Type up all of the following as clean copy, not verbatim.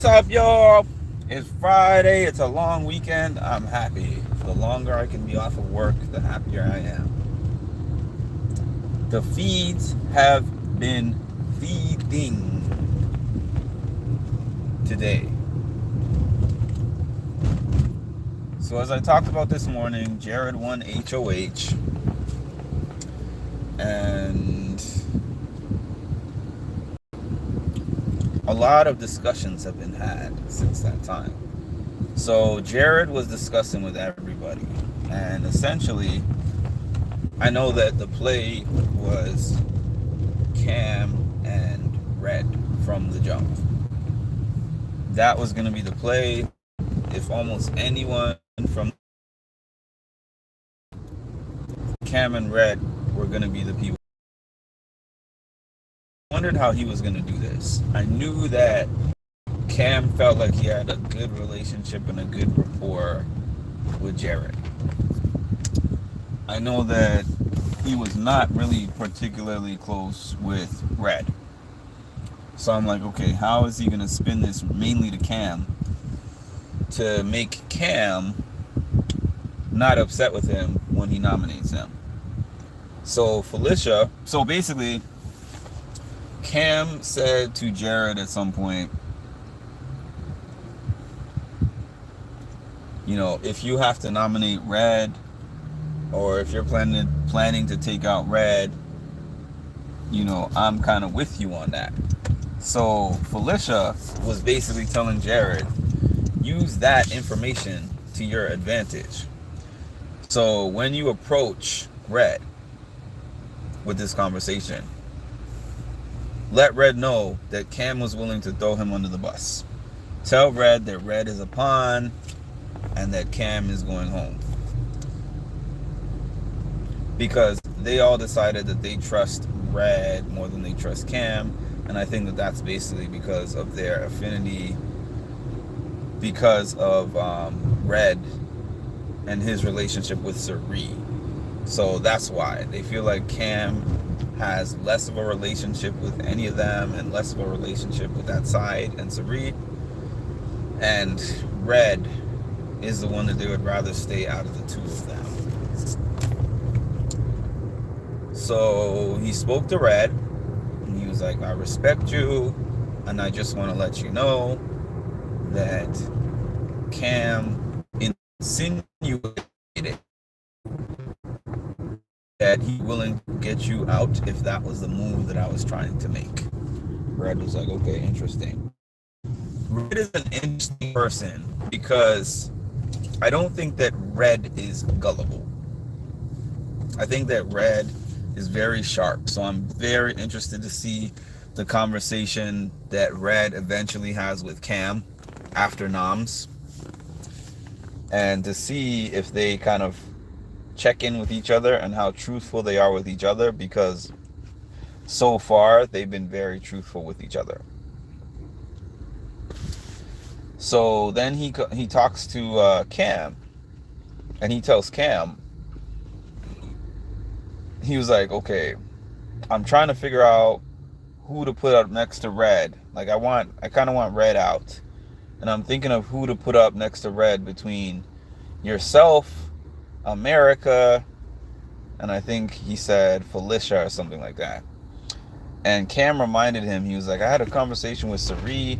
What's up, y'all? It's Friday. It's a long weekend. I'm happy. The longer I can be off of work, the happier I am. The feeds have been feeding today. So, as I talked about this morning, Jared won HOH, and a lot of discussions have been had since that time. So, Jared was discussing with everybody, and essentially, I know that the play was Cam and Red from the jump. That was going to be the play. If almost anyone from Cam and Red were going to be the people. I wondered how he was going to do this. I knew that Cam felt like he had a good relationship and a good rapport with Jared. I know that he was not really particularly close with Red. So I'm like, okay, how is he going to spin this mainly to Cam to make Cam not upset with him when he nominates him? So basically, Cam said to Jared at some point, if you have to nominate Red, or if you're planning to take out Red, I'm kind of with you on that. So Felicia was basically telling Jared, use that information to your advantage. So when you approach Red with this conversation, let Red know that Cam was willing to throw him under the bus. Tell Red that Red is a pawn and that Cam is going home. Because they all decided that they trust Red more than they trust Cam. And I think that that's basically because of their affinity, because of Red and his relationship with Sari. So that's why they feel like Cam has less of a relationship with any of them and less of a relationship with that side and Sari. And Red is the one that they would rather stay out of the two of them. So he spoke to Red, and he was like, I respect you, and I just want to let you know that Cam insinuated that he's willing to get you out if that was the move that I was trying to make. Red was like, okay, interesting. Red is an interesting person because I don't think that Red is gullible. I think that Red is very sharp. So I'm very interested to see the conversation that Red eventually has with Cam after noms, and to see if they kind of check in with each other and how truthful they are with each other, because so far they've been very truthful with each other. So then he talks to Cam, and he tells Cam, he was like, okay, I'm trying to figure out who to put up next to Red. Like I kind of want Red out, and I'm thinking of who to put up next to Red between yourself, America, and I think he said Felicia or something like that. And Cam reminded him, he was like, I had a conversation with Sari,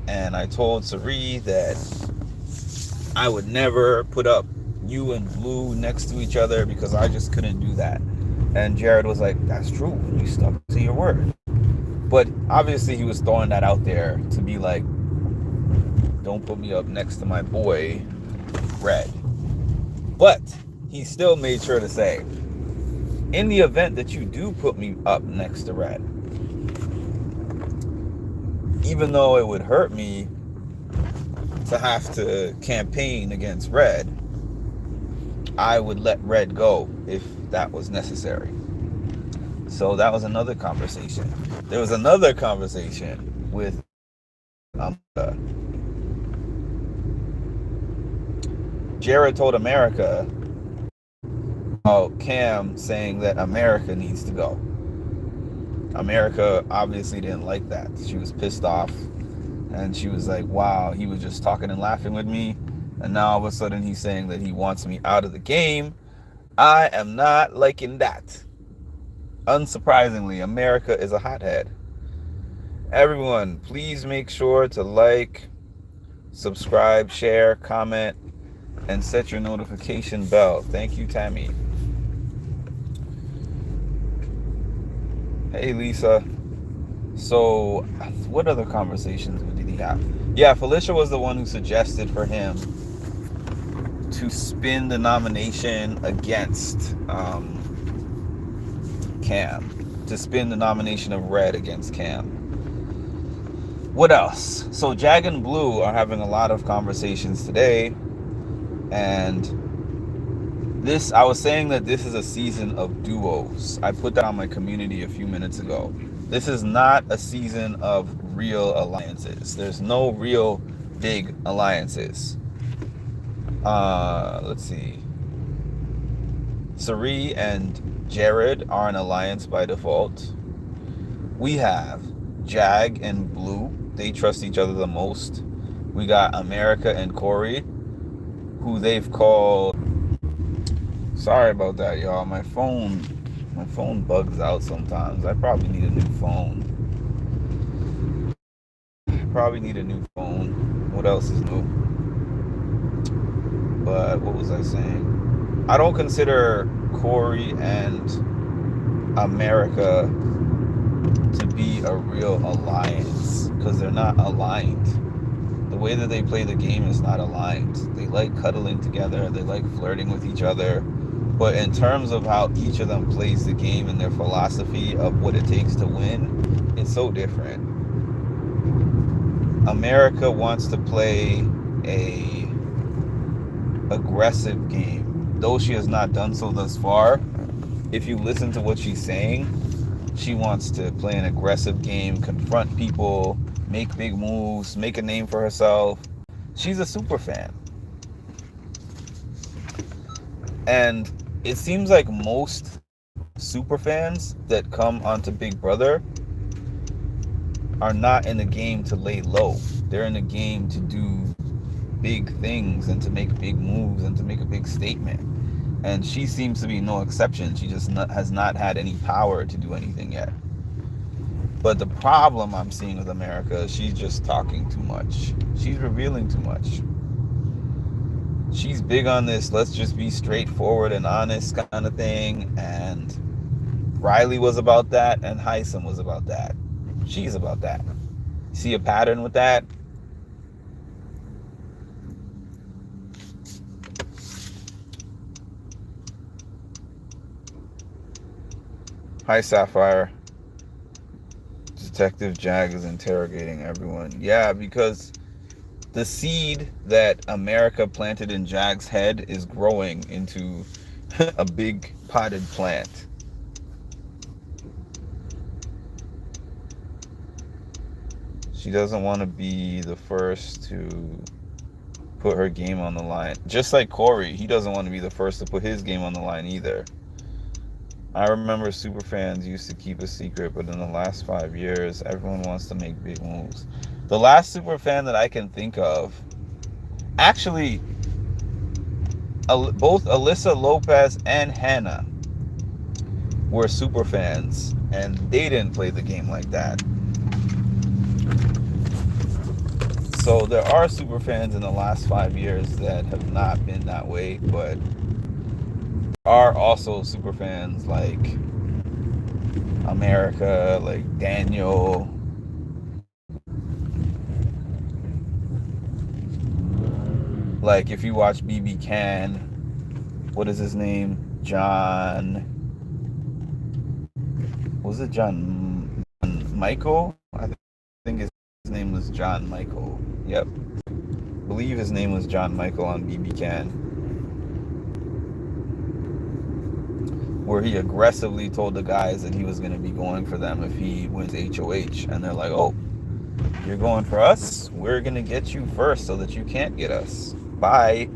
and I told Sari that I would never put up you and Blue next to each other because I just couldn't do that. And Jared was like, that's true, you stuck to your word. But obviously he was throwing that out there to be like, don't put me up next to my boy Red. But he still made sure to say, in the event that you do put me up next to Red, even though it would hurt me to have to campaign against Red, I would let Red go if that was necessary. So that was another conversation. There was another conversation with Jared told America about Cam saying that America needs to go. America obviously didn't like that. She was pissed off And she was like, wow, he was just talking and laughing with me. And now all of a sudden he's saying that he wants me out of the game. I am not liking that. Unsurprisingly, America is a hothead. Everyone, please make sure to like, subscribe, share, comment, and set your notification bell. Thank you, Tammy. Hey, Lisa. So, what other conversations did he have? Yeah, Felicia was the one who suggested for him to spin the nomination against Cam. To spin the nomination of Red against Cam. What else? So, Jag and Blue are having a lot of conversations today. And I was saying that this is a season of duos. I put that on my community a few minutes ago. This is not a season of real alliances. There's no real big alliances. Let's see. Sari and Jared are an alliance by default. We have Jag and Blue. They trust each other the most. We got America and Corey, who they've called... Sorry about that, y'all. My phone bugs out sometimes. I probably need a new phone. What else is new? But what was I saying? I don't consider Corey and America to be a real alliance because they're not aligned. The way that they play the game is not aligned. They like cuddling together. They like flirting with each other. But in terms of how each of them plays the game and their philosophy of what it takes to win, it's so different. America wants to play a aggressive game, though she has not done so thus far. If you listen to what she's saying, she wants to play an aggressive game, confront people, make big moves, make a name for herself. She's a super fan. And it seems like most super fans that come onto Big Brother are not in the game to lay low. They're in the game to do big things and to make big moves and to make a big statement. And she seems to be no exception. She just has not had any power to do anything yet. But the problem I'm seeing with America is she's just talking too much. She's revealing too much. She's big on this, let's just be straightforward and honest kind of thing. And Riley was about that, and Heisem was about that. She's about that. See a pattern with that? Hi, Sapphire. Detective Jag is interrogating everyone. Yeah, because the seed that America planted in Jag's head is growing into a big potted plant. She doesn't want to be the first to put her game on the line. Just like Corey, he doesn't want to be the first to put his game on the line either. I remember superfans used to keep a secret, but in the last 5 years, everyone wants to make big moves. The last superfan that I can think of, actually, both Alyssa Lopez and Hannah were superfans, and they didn't play the game like that. So there are superfans in the last 5 years that have not been that way, but are also super fans like America, like Daniel. Like if you watch BB Can, what is his name? John. Was it John Michael? I think his name was John Michael. Yep. I believe his name was John Michael on BB Can. Where he aggressively told the guys that he was going to be going for them if he wins HOH. And they're like, oh, you're going for us? We're going to get you first so that you can't get us. Bye.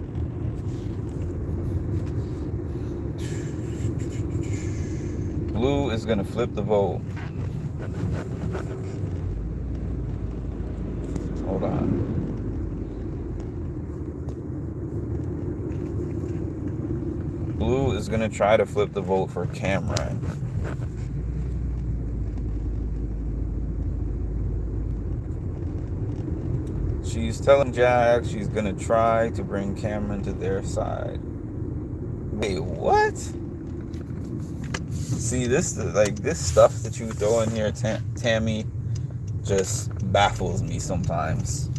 Blue is going to flip the vote. Hold on. Blue is gonna try to flip the vote for Cameron. She's telling Jack she's gonna try to bring Cameron to their side. Wait, what? See, this stuff that you throw in here, Tammy, just baffles me sometimes.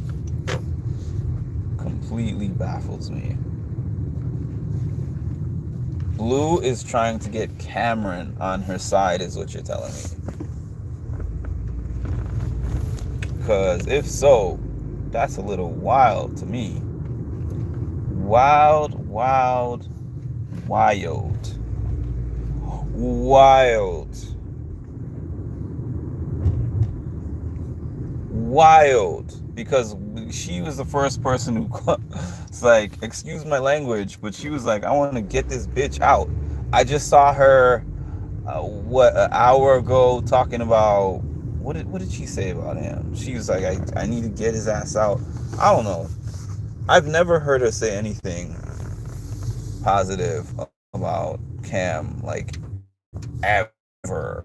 Completely baffles me. Blue is trying to get Cameron on her side, is what you're telling me. Because if so, that's a little wild to me. Wild. Because she was the first person who it's like, excuse my language, but she was like, I want to get this bitch out. I just saw her an hour ago talking about what did she say about him? She was like, I need to get his ass out. I don't know. I've never heard her say anything positive about Cam, like, ever.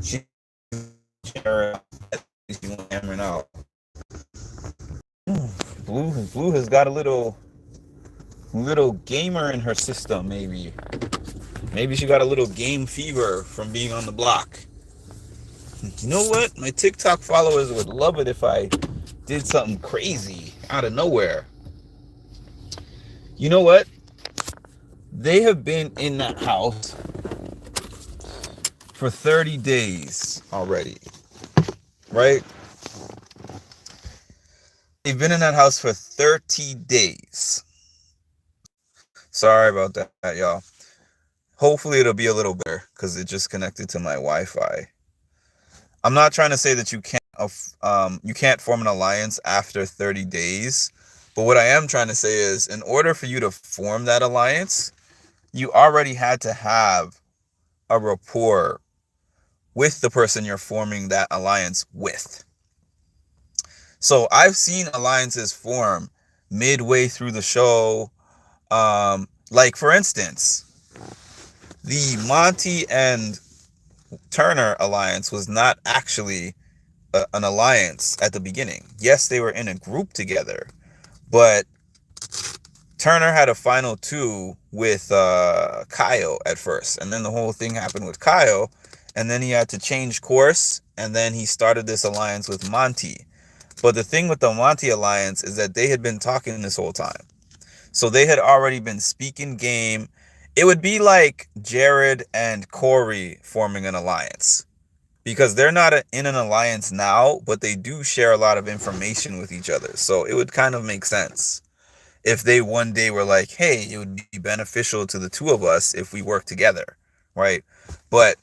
She hammering out. Blue has got a little gamer in her system, maybe. Maybe she got a little game fever from being on the block. You know what? My TikTok followers would love it if I did something crazy out of nowhere. You know what? They have been in that house for 30 days already. Right? They've been in that house for 30 days. Sorry about that, y'all. Hopefully it'll be a little better because it just connected to my Wi-Fi. I'm not trying to say that you can't form an alliance after 30 days. But what I am trying to say is, in order for you to form that alliance, you already had to have a rapport with the person you're forming that alliance with. So I've seen alliances form midway through the show. Like, for instance, the Monty and Turner alliance was not actually an alliance at the beginning. Yes, they were in a group together, but Turner had a final two with Kyle at first, and then the whole thing happened with Kyle, and then he had to change course, and then he started this alliance with Monty. But the thing with the Monty alliance is that they had been talking this whole time. So they had already been speaking game. It would be like Jared and Corey forming an alliance, because they're not in an alliance now, but they do share a lot of information with each other. So it would kind of make sense if they one day were like, hey, it would be beneficial to the two of us if we work together, right? But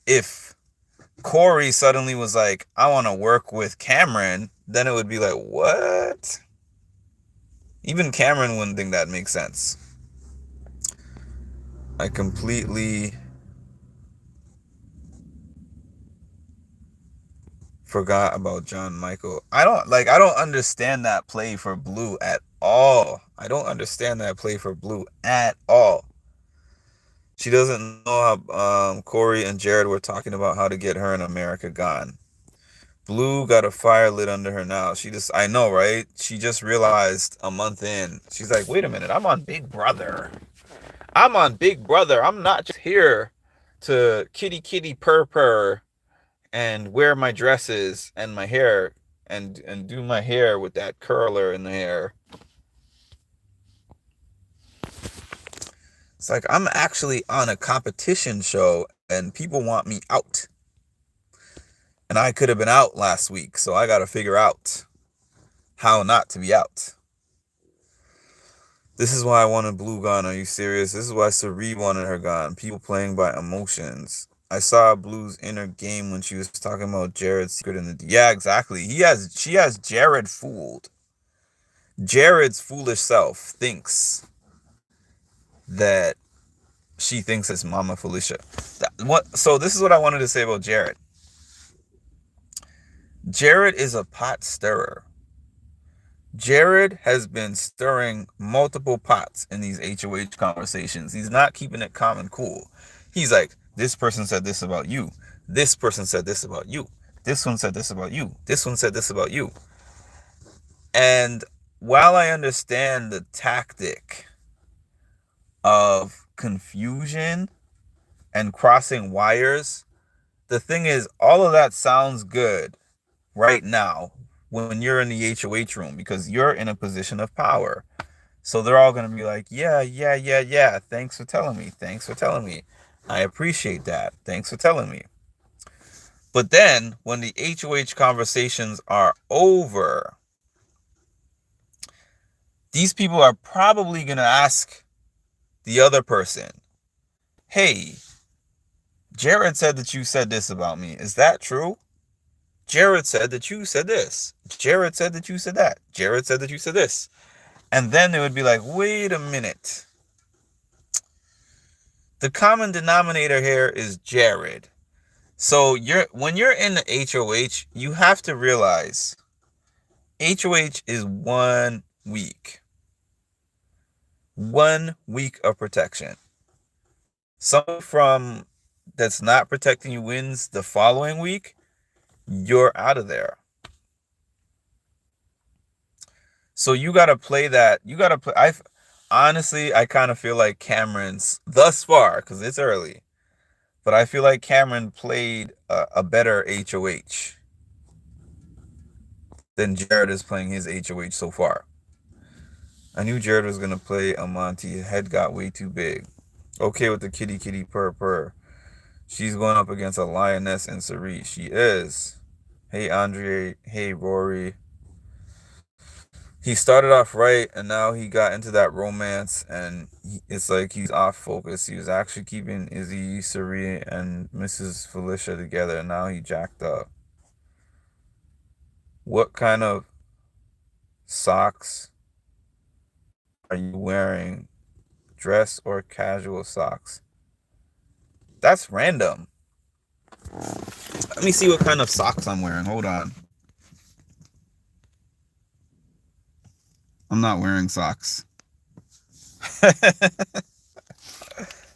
if Corey suddenly was like, I want to work with Cameron, then it would be like, what? Even Cameron wouldn't think that makes sense. I completely forgot about John Michael. I don't understand that play for Blue at all. I don't understand that play for Blue at all. She doesn't know how Corey and Jared were talking about how to get her and America gone. Blue got a fire lit under her now. I know, right? She just realized a month in. She's like, wait a minute, I'm on Big Brother. I'm not just here to kitty purr and wear my dresses and my hair and do my hair with that curler in the hair. It's like, I'm actually on a competition show and people want me out. And I could have been out last week, so I got to figure out how not to be out. This is why I wanted Blue gone. Are you serious? This is why Cerie wanted her gone. People playing by emotions. I saw Blue's inner game when she was talking about Jared's secret in the... Yeah, exactly. She has Jared fooled. Jared's foolish self thinks that she thinks it's Mama Felicia. So this is what I wanted to say about Jared. Jared is a pot stirrer. Jared has been stirring multiple pots in these HOH conversations. He's not keeping it calm and cool. He's like, this person said this about you. This person said this about you. This one said this about you. This one said this about you. And while I understand the tactic of confusion and crossing wires, the thing is, all of that sounds good right now when you're in the HOH room because you're in a position of power. So they're all going to be like, yeah, yeah, yeah, yeah. Thanks for telling me. Thanks for telling me. I appreciate that. Thanks for telling me. But then when the HOH conversations are over, these people are probably going to ask the other person, hey, Jared said that you said this about me. Is that true? Jared said that you said this. Jared said that you said that. Jared said that you said this. And then they would be like, wait a minute. The common denominator here is Jared. So when you're in the HOH, you have to realize HOH is 1 week. 1 week of protection. Someone from that's not protecting you wins the following week, you're out of there. So you got to play that. You got to play. Honestly, I kind of feel like Cameron's thus far, because it's early, but I feel like Cameron played a better HOH than Jared is playing his HOH so far. I knew Jared was going to play a Monty. Head got way too big. Okay with the kitty kitty purr purr. She's going up against a lioness and Cerise. She is. Hey, Andre. Hey, Rory. He started off right, and now he got into that romance, and it's like he's off focus. He was actually keeping Izzy, Cerise, and Mrs. Felicia together, and now he jacked up. What kind of socks are you wearing? Dress or casual socks? That's random. Let me see what kind of socks I'm wearing. Hold on. I'm not wearing socks. That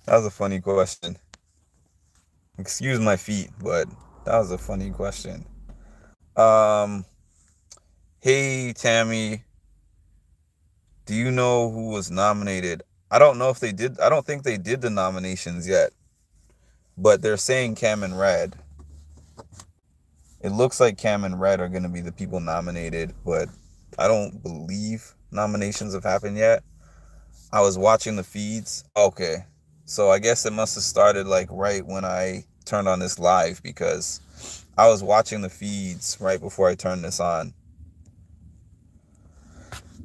was a funny question. Excuse my feet, but that was a funny question. Um, hey Tammy, do you know who was nominated? I don't know if they did. I don't think they did the nominations yet, but they're saying Cam and Red. It looks like Cam and Red are going to be the people nominated, but I don't believe nominations have happened yet. I was watching the feeds. Okay. So I guess it must have started like right when I turned on this live because I was watching the feeds right before I turned this on.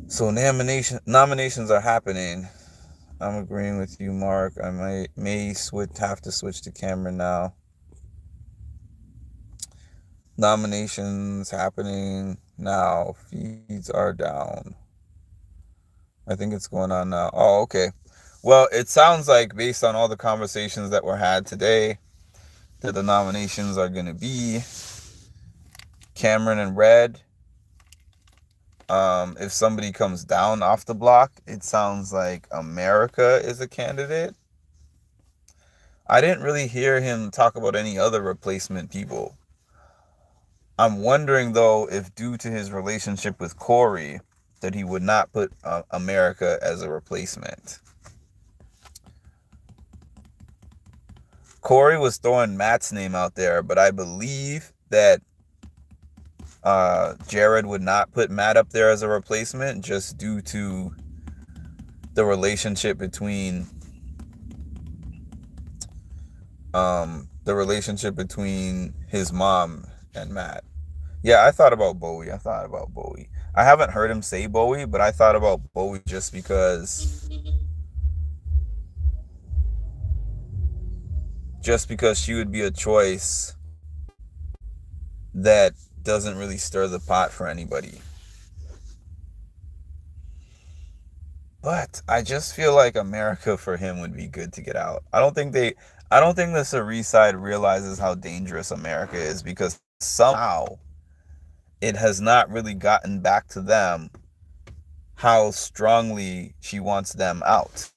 So nominations are happening. I'm agreeing with you, Mark. I may have to switch to camera now. Nominations happening now. Feeds are down. I think it's going on now. Oh, okay. Well, it sounds like based on all the conversations that were had today, that the nominations are going to be Cameron and Red. If somebody comes down off the block, it sounds like America is a candidate. I didn't really hear him talk about any other replacement people. I'm wondering, though, if due to his relationship with Corey, that he would not put America as a replacement. Corey was throwing Matt's name out there, but I believe that Jared would not put Matt up there as a replacement just due to the relationship between his mom and Matt. Yeah, I thought about Bowie. I haven't heard him say Bowie, but I thought about Bowie just because she would be a choice that doesn't really stir the pot for anybody. But I just feel like America for him would be good to get out. I don't think the Cerise side realizes how dangerous America is because somehow it has not really gotten back to them how strongly she wants them out.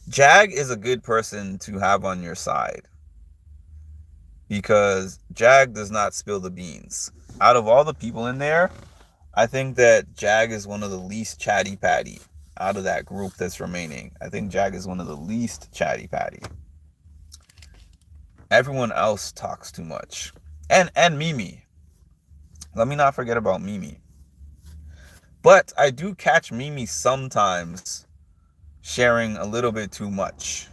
Jag is a good person to have on your side because Jag does not spill the beans. Out of all the people in there, I think that Jag is one of the least chatty patty out of that group that's remaining. I think Jag is one of the least chatty patty. Everyone else talks too much. And Mimi. Let me not forget about Mimi. But I do catch Mimi sometimes sharing a little bit too much.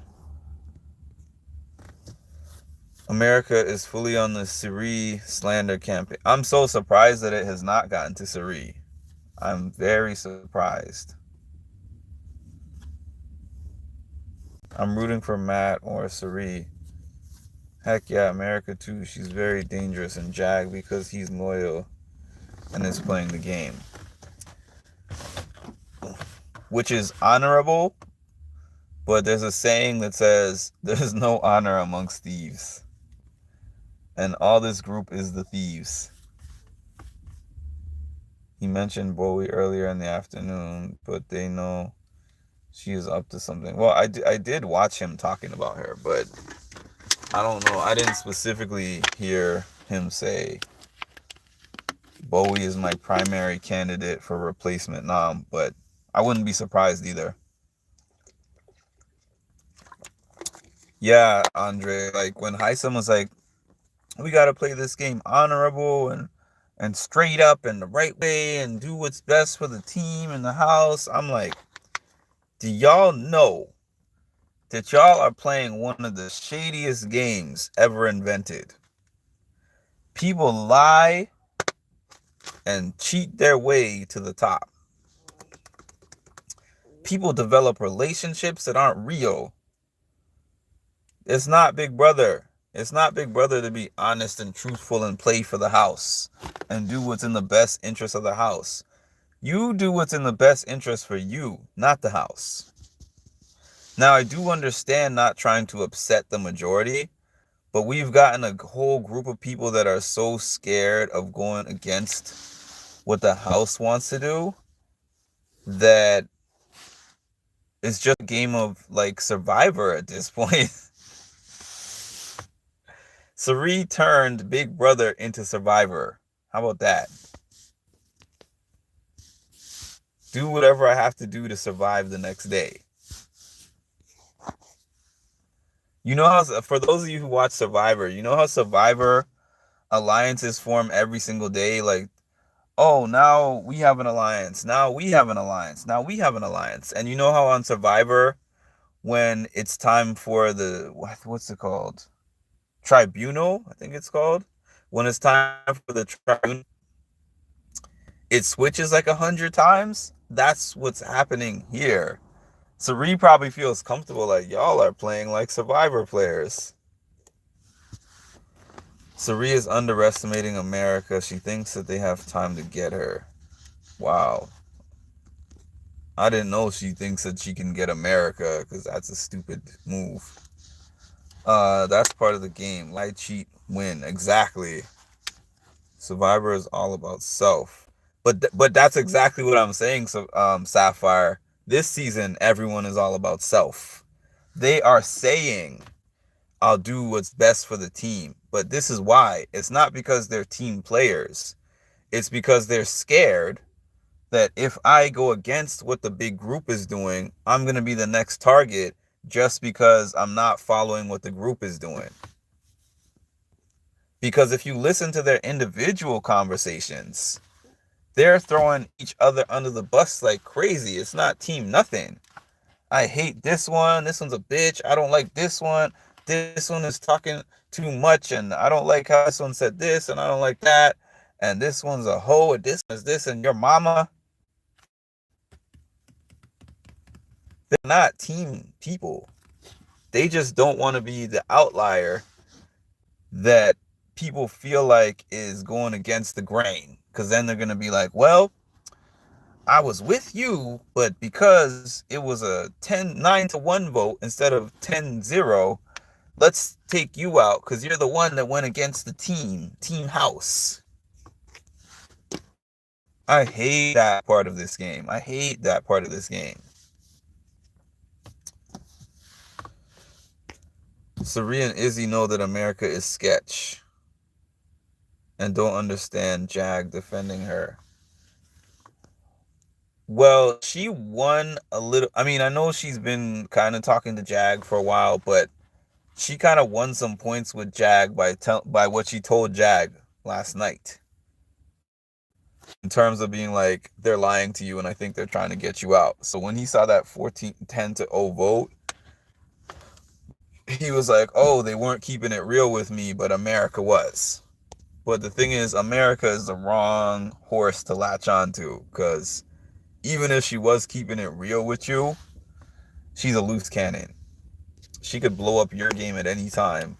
America is fully on the Siri slander campaign. I'm so surprised that it has not gotten to Siri. I'm very surprised. I'm rooting for Matt or Siri. Heck yeah, America too. She's very dangerous, and Jag because he's loyal and is playing the game. Which is honorable, but there's a saying that says there's no honor amongst thieves. And all this group is the thieves. He mentioned Bowie earlier in the afternoon, but they know she is up to something. Well, I did watch him talking about her, but I don't know. I didn't specifically hear him say Bowie is my primary candidate for replacement Nam, but I wouldn't be surprised either. Yeah, Andre, like when Heisem was like, we got to play this game honorable and straight up and the right way and do what's best for the team and the house. I'm like, do y'all know that y'all are playing one of the shadiest games ever invented? People lie and cheat their way to the top. People develop relationships that aren't real. It's not Big Brother. It's not Big Brother to be honest and truthful and play for the house and do what's in the best interest of the house. You do what's in the best interest for you, not the house. Now, I do understand not trying to upset the majority, but we've gotten a whole group of people that are so scared of going against what the house wants to do that it's just a game of like Survivor at this point. Sari turned Big Brother into Survivor. How about that? Do whatever I have to do to survive the next day. You know how, for those of you who watch Survivor, you know how Survivor alliances form every single day? Like, oh, now we have an alliance. Now we have an alliance. Now we have an alliance. And you know how on Survivor, when it's time for the, what's it called? Tribunal, I think it's called. When it's time for the tribunal, it switches like 100 times. That's what's happening here. Sari probably feels comfortable like y'all are playing like Survivor players. Sari is underestimating America. She thinks that they have time to get her. Wow. I didn't know she thinks that she can get America because that's a stupid move. That's part of the game. Lie, cheat, win. Exactly. Survivor is all about self. But that's exactly what I'm saying, so Sapphire. This season, everyone is all about self. They are saying, I'll do what's best for the team. But this is why. It's not because they're team players. It's because they're scared that if I go against what the big group is doing, I'm going to be the next target just because I'm not following what the group is doing. Because if you listen to their individual conversations, they're throwing each other under the bus like crazy. It's not team nothing. I hate this one. This one's a bitch. I don't like this one. This one is talking too much, and I don't like how this one said this, and I don't like that. And this one's a hoe, and this one's this, and your mama. They're not team people. They just don't want to be the outlier that people feel like is going against the grain. Because then they're going to be like, well, I was with you, but because it was a 9-1 vote instead of 10-0, let's take you out because you're the one that went against the team house. I hate that part of this game. I hate that part of this game. Sari and Izzy know that America is sketch and don't understand Jag defending her. Well, she won a little. I mean, I know she's been kind of talking to Jag for a while, but she kind of won some points with Jag by what she told Jag last night. In terms of being like, they're lying to you and I think they're trying to get you out. So when he saw that 10-0 vote, he was like, oh, they weren't keeping it real with me, but America was. But the thing is, America is the wrong horse to latch on to, because even if she was keeping it real with you, she's a loose cannon. She could blow up your game at any time.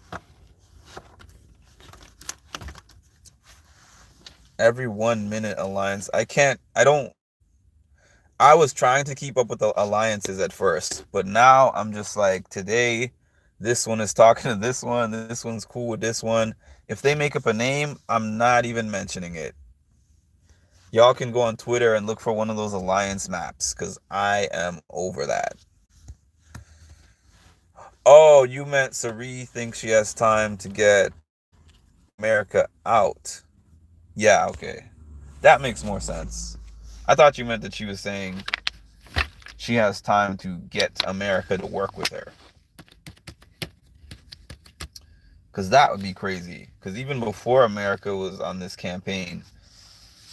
Every 1 minute alliance. I was trying to keep up with the alliances at first, but now I'm just like, today, this one is talking to this one's cool with this one. If they make up a name, I'm not even mentioning it. Y'all can go on Twitter and look for one of those alliance maps, because I am over that. Oh, you meant Sari thinks she has time to get America out. Yeah, okay. That makes more sense. I thought you meant that she was saying she has time to get America to work with her. Because that would be crazy. Because even before America was on this campaign,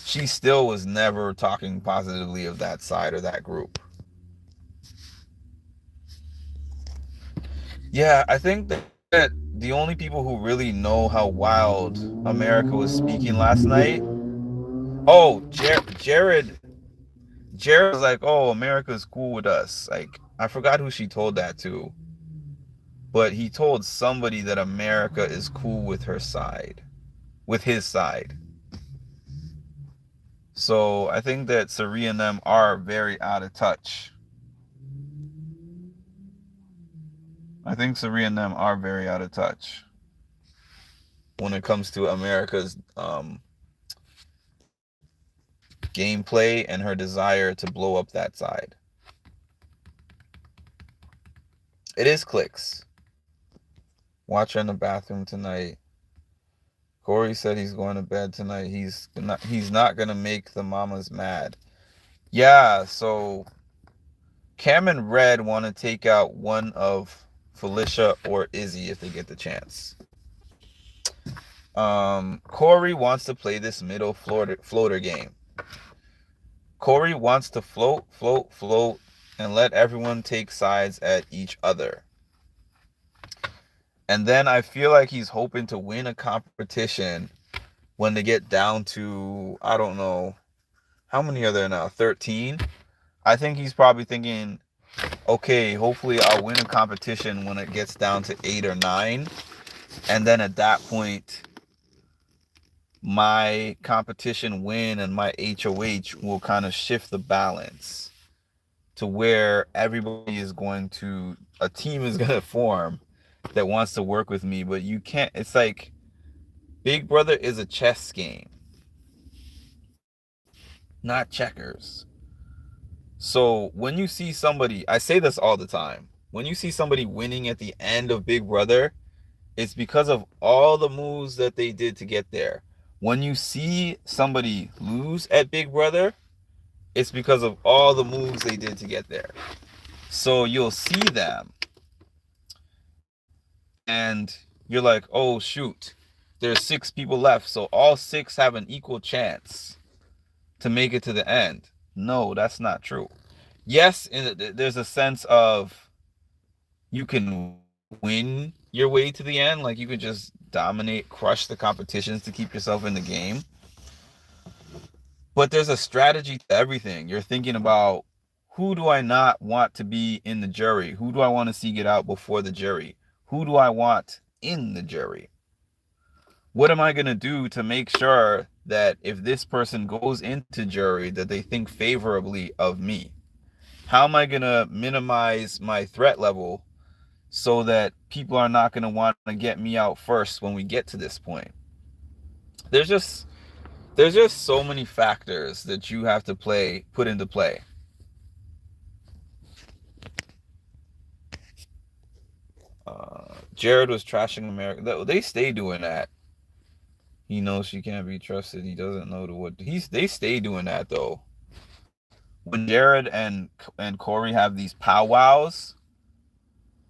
she still was never talking positively of that side or that group. Yeah, I think that the only people who really know how wild America was speaking last night. Oh, Jared was like, oh, America's cool with us. Like, I forgot who she told that to. But he told somebody that America is cool with her side. With his side. So I think that Sari and them are very out of touch. I think Sari and them are very out of touch when it comes to America's gameplay and her desire to blow up that side. It is clicks. Watch her in the bathroom tonight. Corey said he's going to bed tonight. He's not gonna make the mamas mad. Yeah, so Cam and Red want to take out one of Felicia or Izzy if they get the chance. Corey wants to play this middle floater game. Corey wants to float, and let everyone take sides at each other. And then I feel like he's hoping to win a competition when they get down to, I don't know, how many are there now? 13? I think he's probably thinking, okay, hopefully I'll win a competition when it gets down to 8 or 9. And then at that point, my competition win and my HOH will kind of shift the balance to where everybody is going to, a team is going to form that wants to work with me. But you can't, it's like Big Brother is a chess game, not checkers. So when you see somebody, I say this all the time, when you see somebody winning at the end of Big Brother, it's because of all the moves that they did to get there. When you see somebody lose at Big Brother, it's because of all the moves they did to get there. So you'll see them and you're like, oh shoot, there's 6 people left, so all 6 have an equal chance to make it to the end. No, that's not true. Yes, there's a sense of you can win your way to the end. Like, you could just dominate, crush the competitions to keep yourself in the game. But there's a strategy to everything. You're thinking about, who do I not want to be in the jury? Who do I want to see get out before the jury? Who do I want in the jury? What am I going to do to make sure that if this person goes into jury, that they think favorably of me? How am I going to minimize my threat level so that people are not going to want to get me out first when we get to this point? There's just There's just so many factors that you have to put into play. Jared was trashing America. They stay doing that. He knows she can't be trusted. He doesn't know what he's. They stay doing that though. When Jared and Corey have these powwows,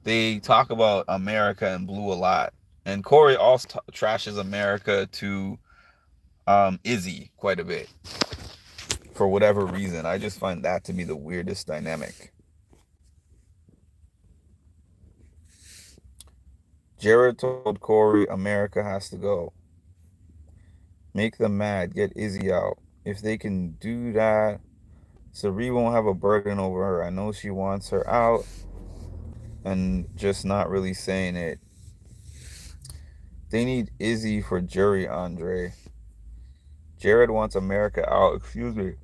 they talk about America and Blue a lot. And Corey also trashes America to Izzy quite a bit for whatever reason. I just find that to be the weirdest dynamic. Jared told Corey America has to go. Make them mad. Get Izzy out. If they can do that, Sari won't have a burden over her. I know she wants her out and just not really saying it. They need Izzy for jury, Andre. Jared wants America out. Excuse me.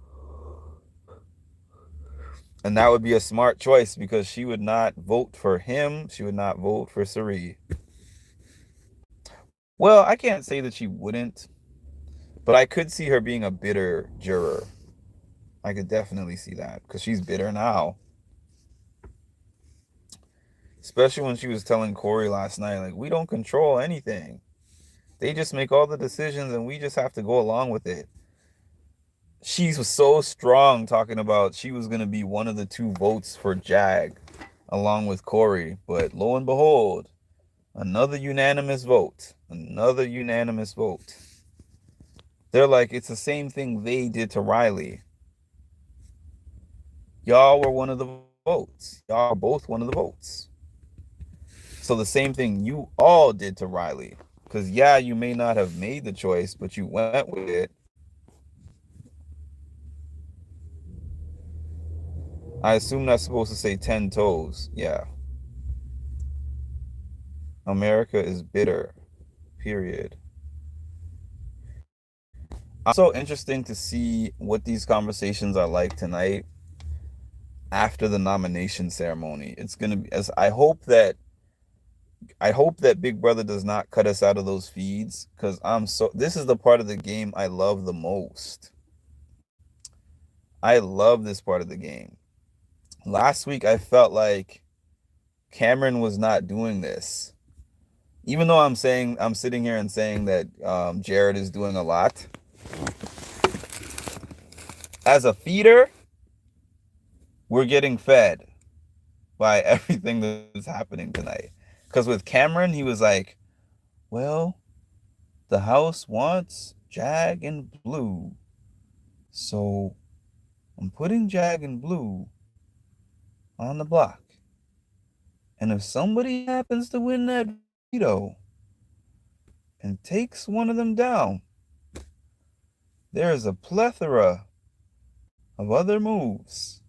And that would be a smart choice because she would not vote for him. She would not vote for Sari. Well, I can't say that she wouldn't, but I could see her being a bitter juror. I could definitely see that because she's bitter now. Especially when she was telling Corey last night, like, we don't control anything. They just make all the decisions and we just have to go along with it. She was so strong talking about she was going to be one of the two votes for Jag along with Corey. But lo and behold, another unanimous vote. Another unanimous vote. They're like, it's the same thing they did to Riley. Y'all were one of the votes. Y'all are both one of the votes. So the same thing you all did to Riley. Because, yeah, you may not have made the choice, but you went with it. I assume that's supposed to say 10 toes. Yeah. America is bitter. Period. Also interesting to see what these conversations are like tonight after the nomination ceremony. It's gonna be as I hope that Big Brother does not cut us out of those feeds because this is the part of the game I love the most. I love this part of the game. Last week I felt like Cameron was not doing this. Even though I'm sitting here and saying that Jared is doing a lot. As a feeder, we're getting fed by everything that's happening tonight. Because with Cameron, he was like, well, the house wants Jag and Blue. So I'm putting Jag and Blue on the block. And if somebody happens to win that veto and takes one of them down, there is a plethora of other moves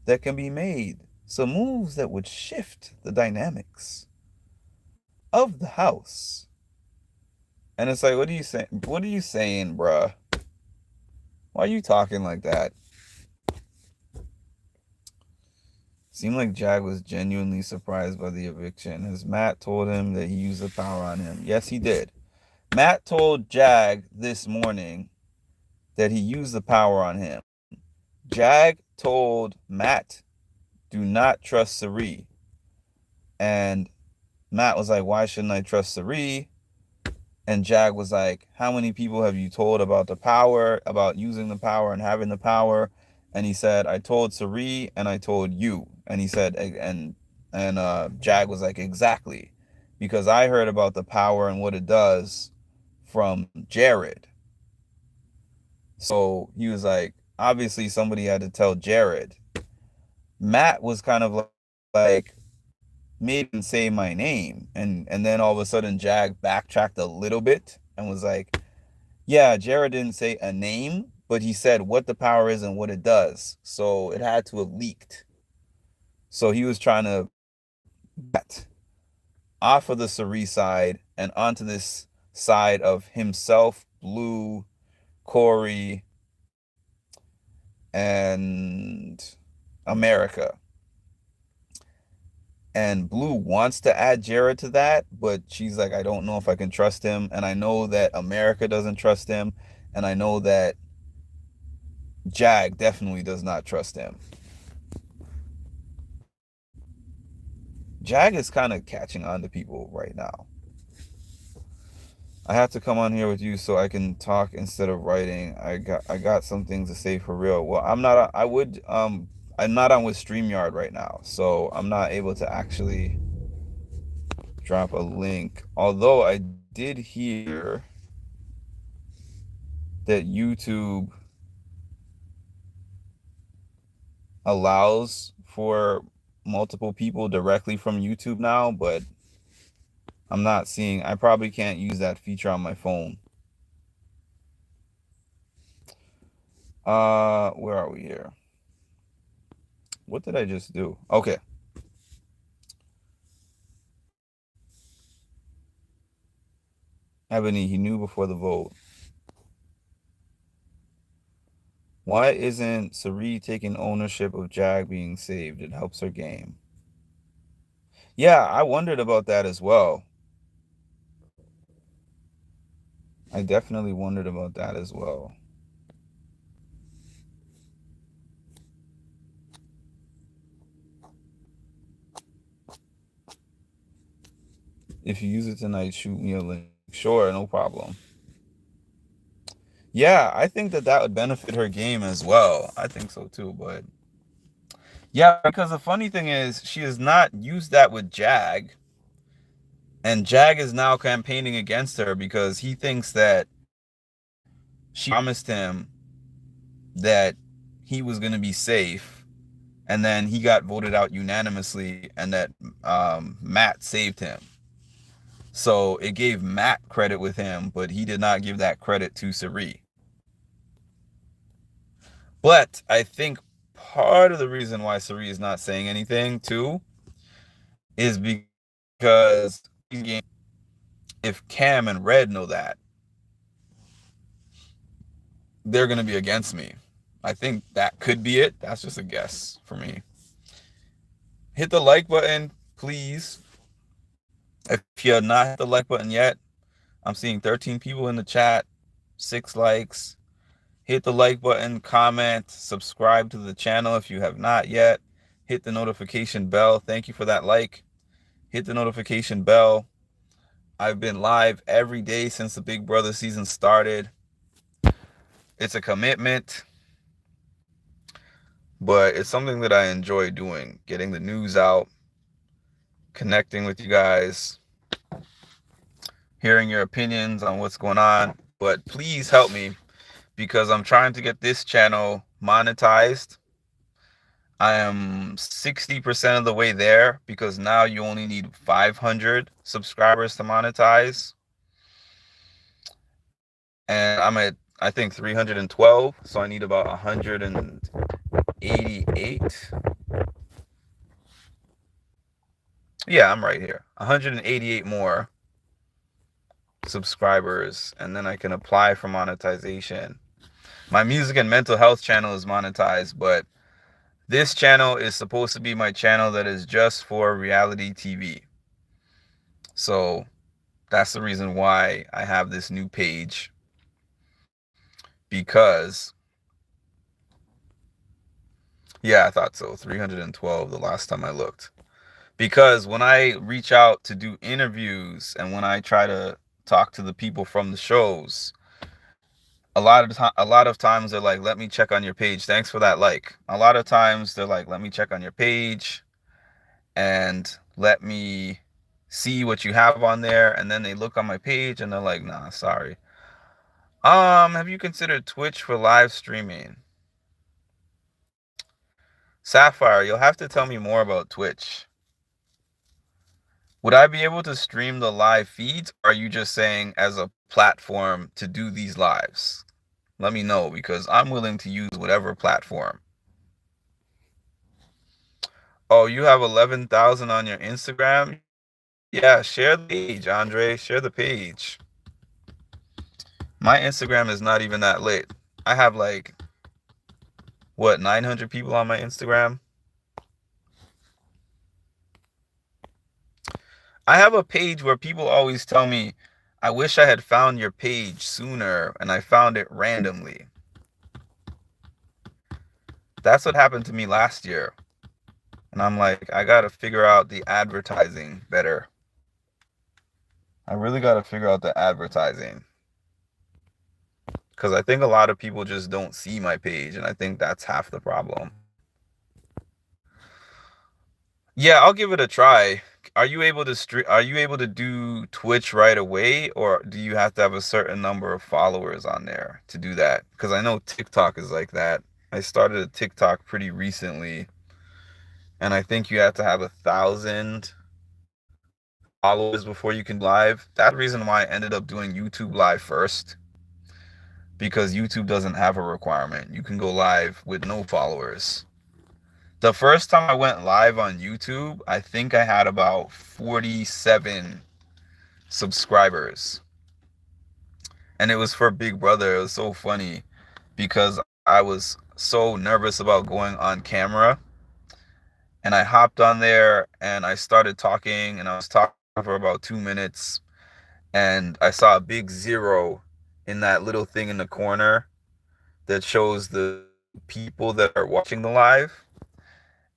that can be made. Some moves that would shift the dynamics of the house. And it's like, what are you saying? What are you saying, bruh? Why are you talking like that? Seemed like Jag was genuinely surprised by the eviction, as Matt told him that he used the power on him. Yes, he did. Matt told Jag this morning that he used the power on him. Jag told Matt, do not trust Sari. And Matt was like, why shouldn't I trust Sari? And Jag was like, how many people have you told about the power, about using the power and having the power? And he said, I told Sari and I told you. And he said, and Jag was like, exactly. Because I heard about the power and what it does from Jared. So he was like, obviously somebody had to tell Jared. Matt was kind of like, made him say my name. And then all of a sudden Jag backtracked a little bit and was like, yeah, Jared didn't say a name, but he said what the power is and what it does. So it had to have leaked. So he was trying to get off of the Sari side and onto this side of himself, Blue, Corey, and America. And Blue wants to add Jared to that, but she's like, I don't know if I can trust him. And I know that America doesn't trust him. And I know that Jag definitely does not trust him. Jag is kind of catching on to people right now. I have to come on here with you so I can talk instead of writing. I got some things to say for real. Well, I'm not on with StreamYard right now, so I'm not able to actually drop a link. Although I did hear that YouTube allows for multiple people directly from YouTube now, but I probably can't use that feature on my phone. Where are we here? What did I just do? Okay. Ebony, he knew before the vote. Why isn't Sari taking ownership of Jag being saved? It helps her game. Yeah, I wondered about that as well. I definitely wondered about that as well. If you use it tonight, shoot me a link. Sure, no problem. Yeah, I think that that would benefit her game as well. I think so too, but yeah, because the funny thing is, she has not used that with Jag, and Jag is now campaigning against her because he thinks that she promised him that he was going to be safe, and then he got voted out unanimously, and that Matt saved him. So it gave Matt credit with him, but he did not give that credit to Sari. But I think part of the reason why Sari is not saying anything too is because if Cam and Red know that, they're going to be against me. I think that could be it. That's just a guess for me. Hit the like button, please. If you have not hit the like button yet, I'm seeing 13 people in the chat, 6 likes. Hit the like button, comment, subscribe to the channel if you have not yet. Hit the notification bell. Thank you for that like. Hit the notification bell. I've been live every day since the Big Brother season started. It's a commitment, but it's something that I enjoy doing, getting the news out, connecting with you guys, hearing your opinions on what's going on. But please help me because I'm trying to get this channel monetized. I am 60% of the way there because now you only need 500 subscribers to monetize. And I'm at, I think, 312. So I need about 188. Yeah, I'm right here. 188 more subscribers. And then I can apply for monetization. My music and mental health channel is monetized, but this channel is supposed to be my channel that is just for reality TV. So that's the reason why I have this new page. Because, yeah, I thought so. 312 the last time I looked. Because when I reach out to do interviews and when I try to talk to the people from the shows, a lot of times they're like, let me check on your page. Thanks for that like. A lot of times they're like, let me check on your page and let me see what you have on there. And then they look on my page and they're like, nah, sorry. Have you considered Twitch for live streaming? Sapphire, you'll have to tell me more about Twitch. Would I be able to stream the live feeds? Or are you just saying as a platform to do these lives? Let me know because I'm willing to use whatever platform. Oh, you have 11,000 on your Instagram? Yeah, share the page, Andre. Share the page. My Instagram is not even that lit. I have like, what, 900 people on my Instagram? I have a page where people always tell me, I wish I had found your page sooner, and I found it randomly. That's what happened to me last year. And I'm like, I gotta figure out the advertising better. I really gotta figure out the advertising. Because I think a lot of people just don't see my page, and I think that's half the problem. Yeah, I'll give it a try. Are you able to do Twitch right away, or do you have to have a certain number of followers on there to do that? Because I know TikTok is like that. I started a TikTok pretty recently, and I think you have to have 1,000 followers before you can live. That's the reason why I ended up doing YouTube live first, because YouTube doesn't have a requirement. You can go live with no followers. The first time I went live on YouTube, I think I had about 47 subscribers. And it was for Big Brother. It was so funny because I was so nervous about going on camera. And I hopped on there and I started talking, and I was talking for about 2 minutes. And I saw a big zero in that little thing in the corner that shows the people that are watching the live.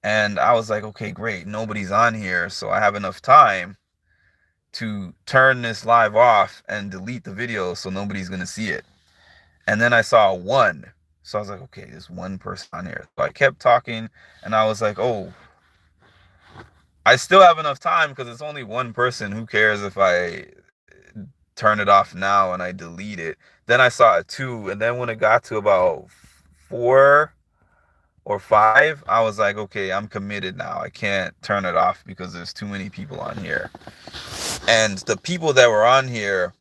And I was like, okay, great. Nobody's on here. So I have enough time to turn this live off and delete the video so nobody's going to see it. And then I saw one. So I was like, okay, there's one person on here. So I kept talking and I was like, oh, I still have enough time because it's only one person. Who cares if I turn it off now and I delete it? Then I saw a two. And then when it got to about 4 or 5, I was like, okay, I'm committed now. I can't turn it off because there's too many people on here. And the people that were on here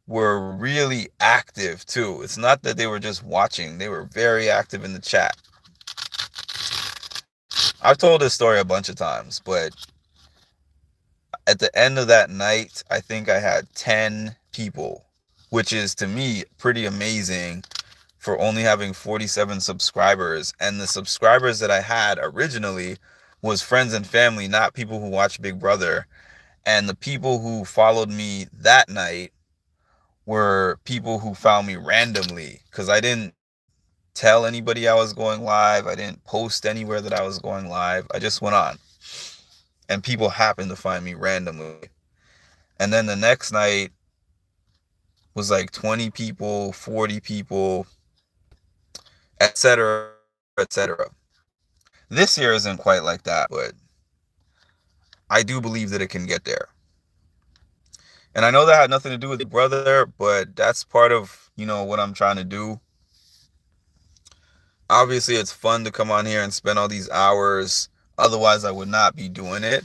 were really active too. It's not that they were just watching, they were very active in the chat. I've told this story a bunch of times, but at the end of that night, I think I had 10 people, which is to me pretty amazing for only having 47 subscribers. And the subscribers that I had originally was friends and family, not people who watch Big Brother. And the people who followed me that night were people who found me randomly, because I didn't tell anybody I was going live. I didn't post anywhere that I was going live. I just went on. And people happened to find me randomly. And then the next night was like 20 people, 40 people, etc., etc. This year isn't quite like that, but I do believe that it can get there. And I know that had nothing to do with Big Brother, but that's part of, what I'm trying to do. Obviously, it's fun to come on here and spend all these hours. Otherwise, I would not be doing it.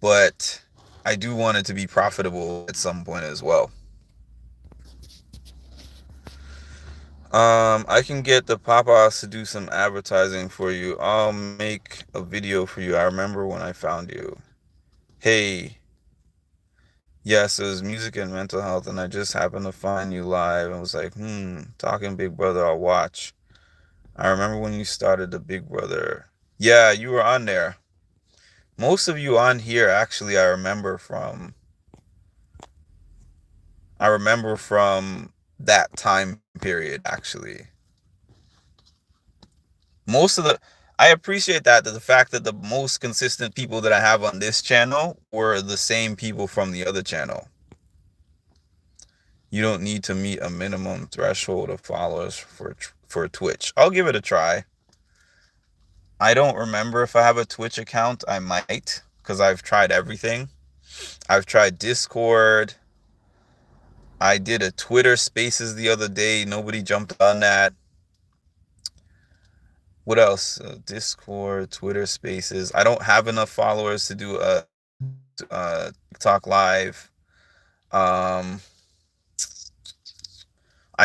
But I do want it to be profitable at some point as well. I can get the Papas to do some advertising for you. I'll make a video for you. I remember when I found you. Hey, yes, it was music and mental health, and I just happened to find you live. I was like, talking Big Brother, I'll watch. I remember when you started the Big Brother. Yeah, you were on there. Most of you on here, actually, I remember from that time period, actually. I appreciate that the fact that the most consistent people that I have on this channel were the same people from the other channel. You don't need to meet a minimum threshold of followers for Twitch. I'll give it a try. I don't remember if I have a Twitch account. I might, because I've tried everything. I've tried Discord. I did a Twitter Spaces the other day. Nobody jumped on that. What else? Discord, Twitter Spaces. I don't have enough followers to do a TikTok live. I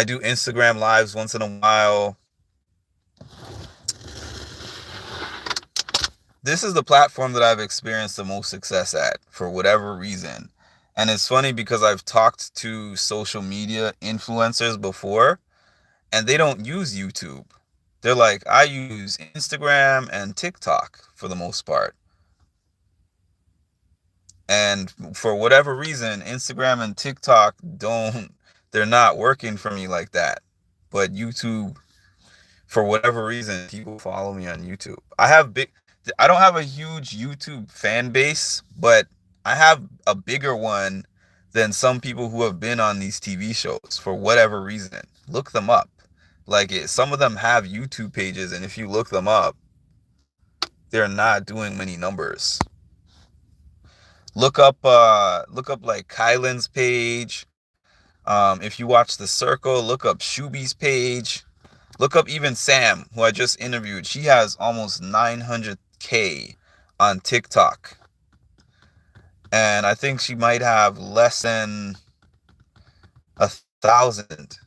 do Instagram lives once in a while. This is the platform that I've experienced the most success at for whatever reason. And it's funny because I've talked to social media influencers before, and they don't use YouTube. They're like, I use Instagram and TikTok for the most part. And for whatever reason, Instagram and TikTok they're not working for me like that. But YouTube, for whatever reason, people follow me on YouTube. I don't have a huge YouTube fan base, but I have a bigger one than some people who have been on these TV shows for whatever reason. Look them up. Some of them have YouTube pages, and if you look them up, they're not doing many numbers. Look up like Kylan's page. If you watch The Circle, look up Shuby's page. Look up even Sam, who I just interviewed. She has almost 900K on TikTok. And I think she might have less than 1,000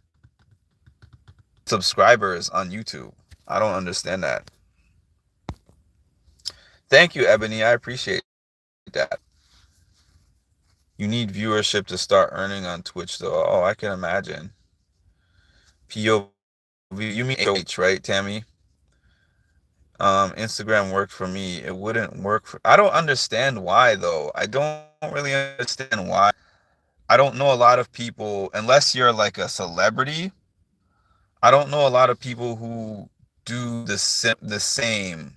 subscribers on YouTube. I don't understand that. Thank you, Ebony. I appreciate that. You need viewership to start earning on Twitch, though. Oh, I can imagine. POV, you mean HOH, right, Tammy? Instagram worked for me. It wouldn't work for. I don't understand why, though. I don't really understand why. I don't know a lot of people, unless you're like a celebrity. I don't know a lot of people who do the same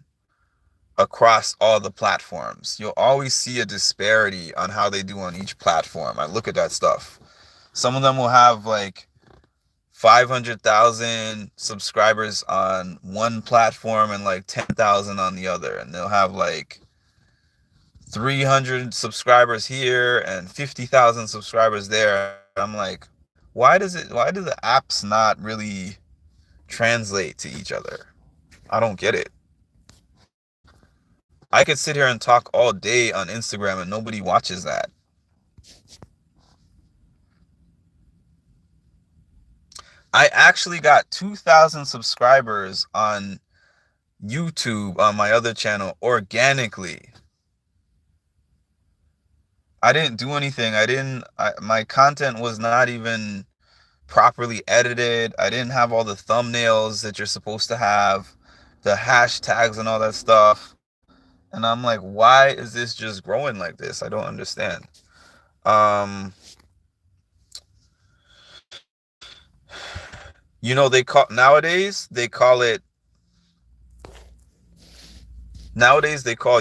across all the platforms. You'll always see a disparity on how they do on each platform. I look at that stuff. Some of them will have like 500,000 subscribers on one platform and like 10,000 on the other. And they'll have like 300 subscribers here and 50,000 subscribers there. I'm like, why do the apps not really translate to each other? I don't get it. I could sit here and talk all day on Instagram and nobody watches that. I actually got 2,000 subscribers on YouTube on my other channel organically. I didn't do anything. My content was not even properly edited. I didn't have all the thumbnails that you're supposed to have, the hashtags and all that stuff. And I'm like, why is this just growing like this? I don't understand. Nowadays they call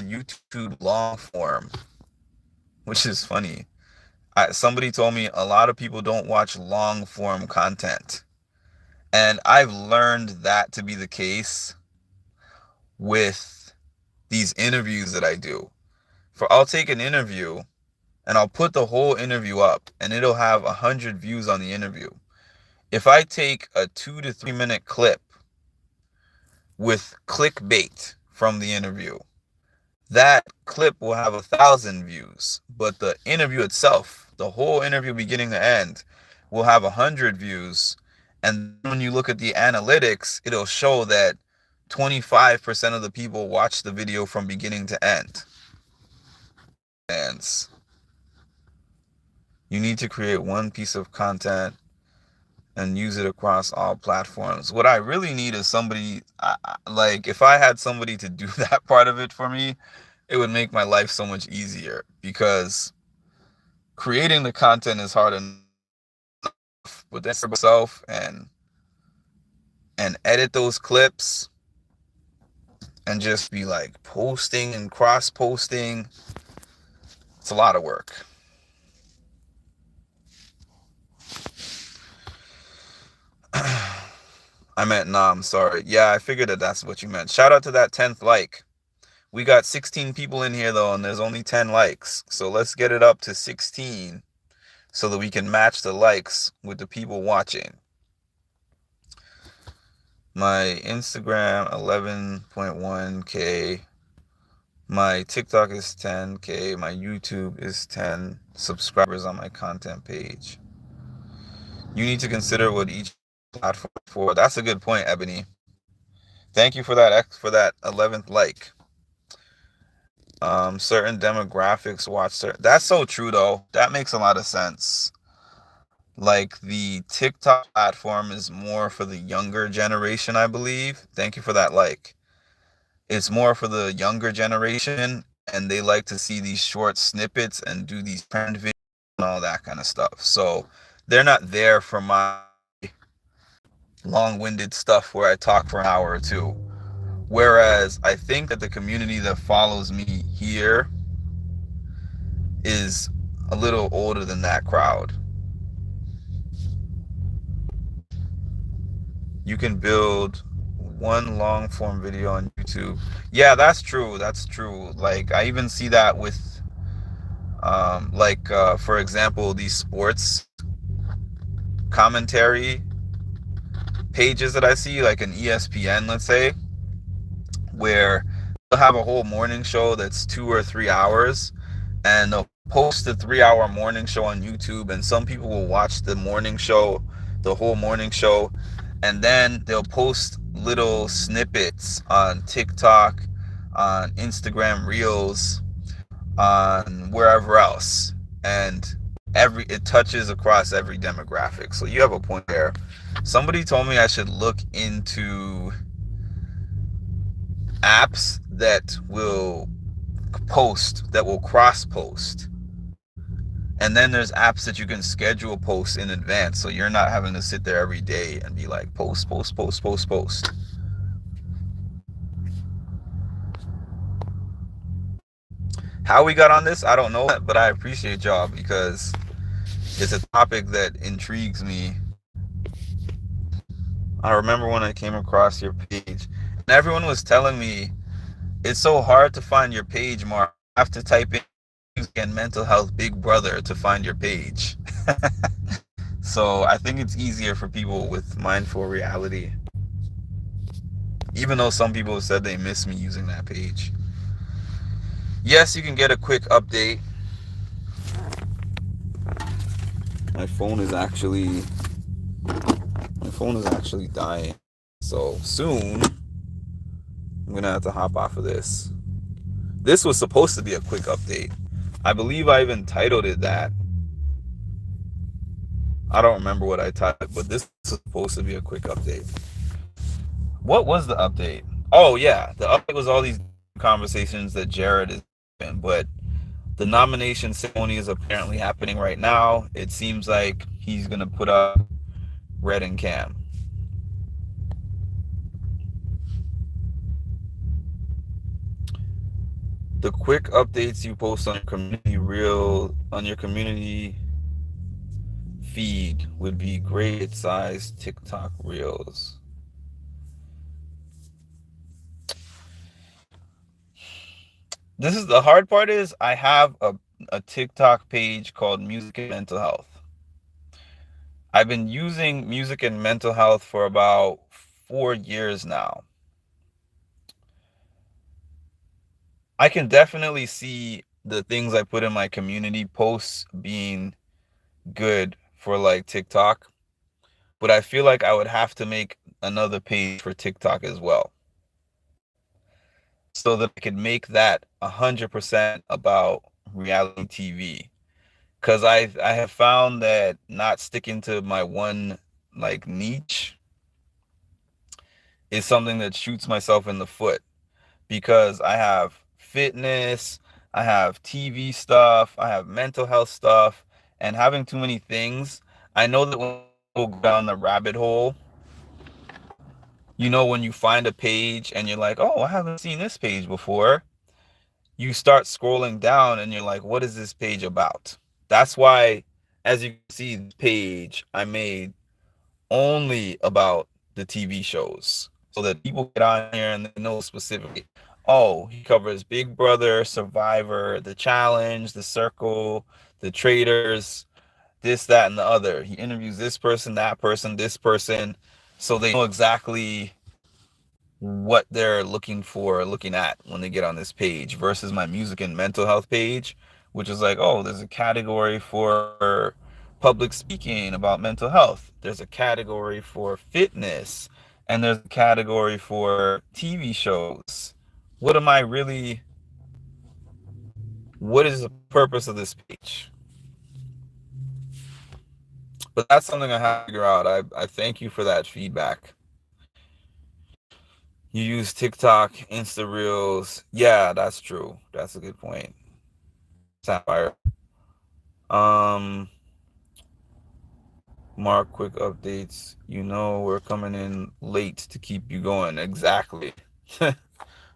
YouTube long form, which is funny. Somebody told me a lot of people don't watch long form content. And I've learned that to be the case with these interviews that I do. I'll take an interview and I'll put the whole interview up and it'll have 100 views on the interview. If I take a 2 to 3 minute clip with clickbait from the interview, that clip will have 1,000 views, but the interview itself, the whole interview beginning to end, will have 100 views. And when you look at the analytics, it'll show that 25% of the people watch the video from beginning to end. And you need to create one piece of content and use it across all platforms. What I really need is somebody, if I had somebody to do that part of it for me, it would make my life so much easier, because creating the content is hard enough, but then for myself and edit those clips and just be like posting and cross posting, it's a lot of work. I meant, nah, I'm sorry. Yeah, I figured that's what you meant. Shout out to that 10th like. We got 16 people in here though, and there's only 10 likes. So let's get it up to 16 so that we can match the likes with the people watching. My Instagram, 11.1K. My TikTok is 10K. My YouTube is 10 subscribers on my content page. You need to consider what each platform for. That's a good point, Ebony. Thank you for that 11th like. Certain demographics watch certain. That's so true though. That makes a lot of sense. Like the TikTok platform is more for the younger generation, I believe. Thank you for that like. It's more for the younger generation, and they like to see these short snippets and do these trend videos and all that kind of stuff. So they're not there for my long-winded stuff where I talk for an hour or two. Whereas I think that the community that follows me here is a little older than that crowd. You can build one long form video on YouTube. Yeah, that's true. That's true. Like I even see that with for example, these sports commentary pages that I see, like an ESPN, let's say, where they'll have a whole morning show that's 2 or 3 hours, and they'll post the 3 hour morning show on YouTube, and some people will watch the morning show, the whole morning show, and then they'll post little snippets on TikTok, on Instagram Reels, on wherever else, and it touches across every demographic. So you have a point there. Somebody told me I should look into apps that will cross post. And then there's apps that you can schedule posts in advance, so you're not having to sit there every day and be like post, post, post, post, post. How we got on this, I don't know, but I appreciate y'all because it's a topic that intrigues me. I remember when I came across your page, and everyone was telling me it's so hard to find your page, Mark. You have to type in music and mental health Big Brother to find your page. So I think it's easier for people with mindful reality. Even though some people have said they miss me using that page. Yes, you can get a quick update. My phone is actually dying. So soon I'm gonna have to hop off of this. This was supposed to be a quick update. I believe I even titled it that. I don't remember what I titled, but this was supposed to be a quick update. What was the update? Oh yeah, the update was all these conversations that Jared is in, but the nomination ceremony is apparently happening right now. It seems like he's gonna put up Red and Cam. The quick updates you post on your community feed would be great sized TikTok reels. This is the hard part is I have a TikTok page called Music and Mental Health. I've been using music and mental health for about 4 years now. I can definitely see the things I put in my community posts being good for like TikTok, but I feel like I would have to make another page for TikTok as well, so that I could make that 100% about reality TV. Because I have found that not sticking to my one like niche is something that shoots myself in the foot, because I have fitness, I have TV stuff, I have mental health stuff, and having too many things, I know that when people go down the rabbit hole, when you find a page and you're like, oh, I haven't seen this page before, you start scrolling down and you're like, what is this page about? That's why, as you can see, the page I made only about the TV shows, so that people get on here and they know specifically, oh, he covers Big Brother, Survivor, The Challenge, The Circle, The Traders, this, that, and the other. He interviews this person, that person, this person, so they know exactly what they're looking at when they get on this page, versus my music and mental health page, which is like, oh, there's a category for public speaking about mental health, there's a category for fitness, and there's a category for TV shows. What am I really what is the purpose of this page? But that's something I have to figure out. I thank you for that feedback. You use TikTok, Insta Reels. Yeah, that's true. That's a good point. Sapphire. Um, Mark, quick updates. You know we're coming in late to keep you going. Exactly.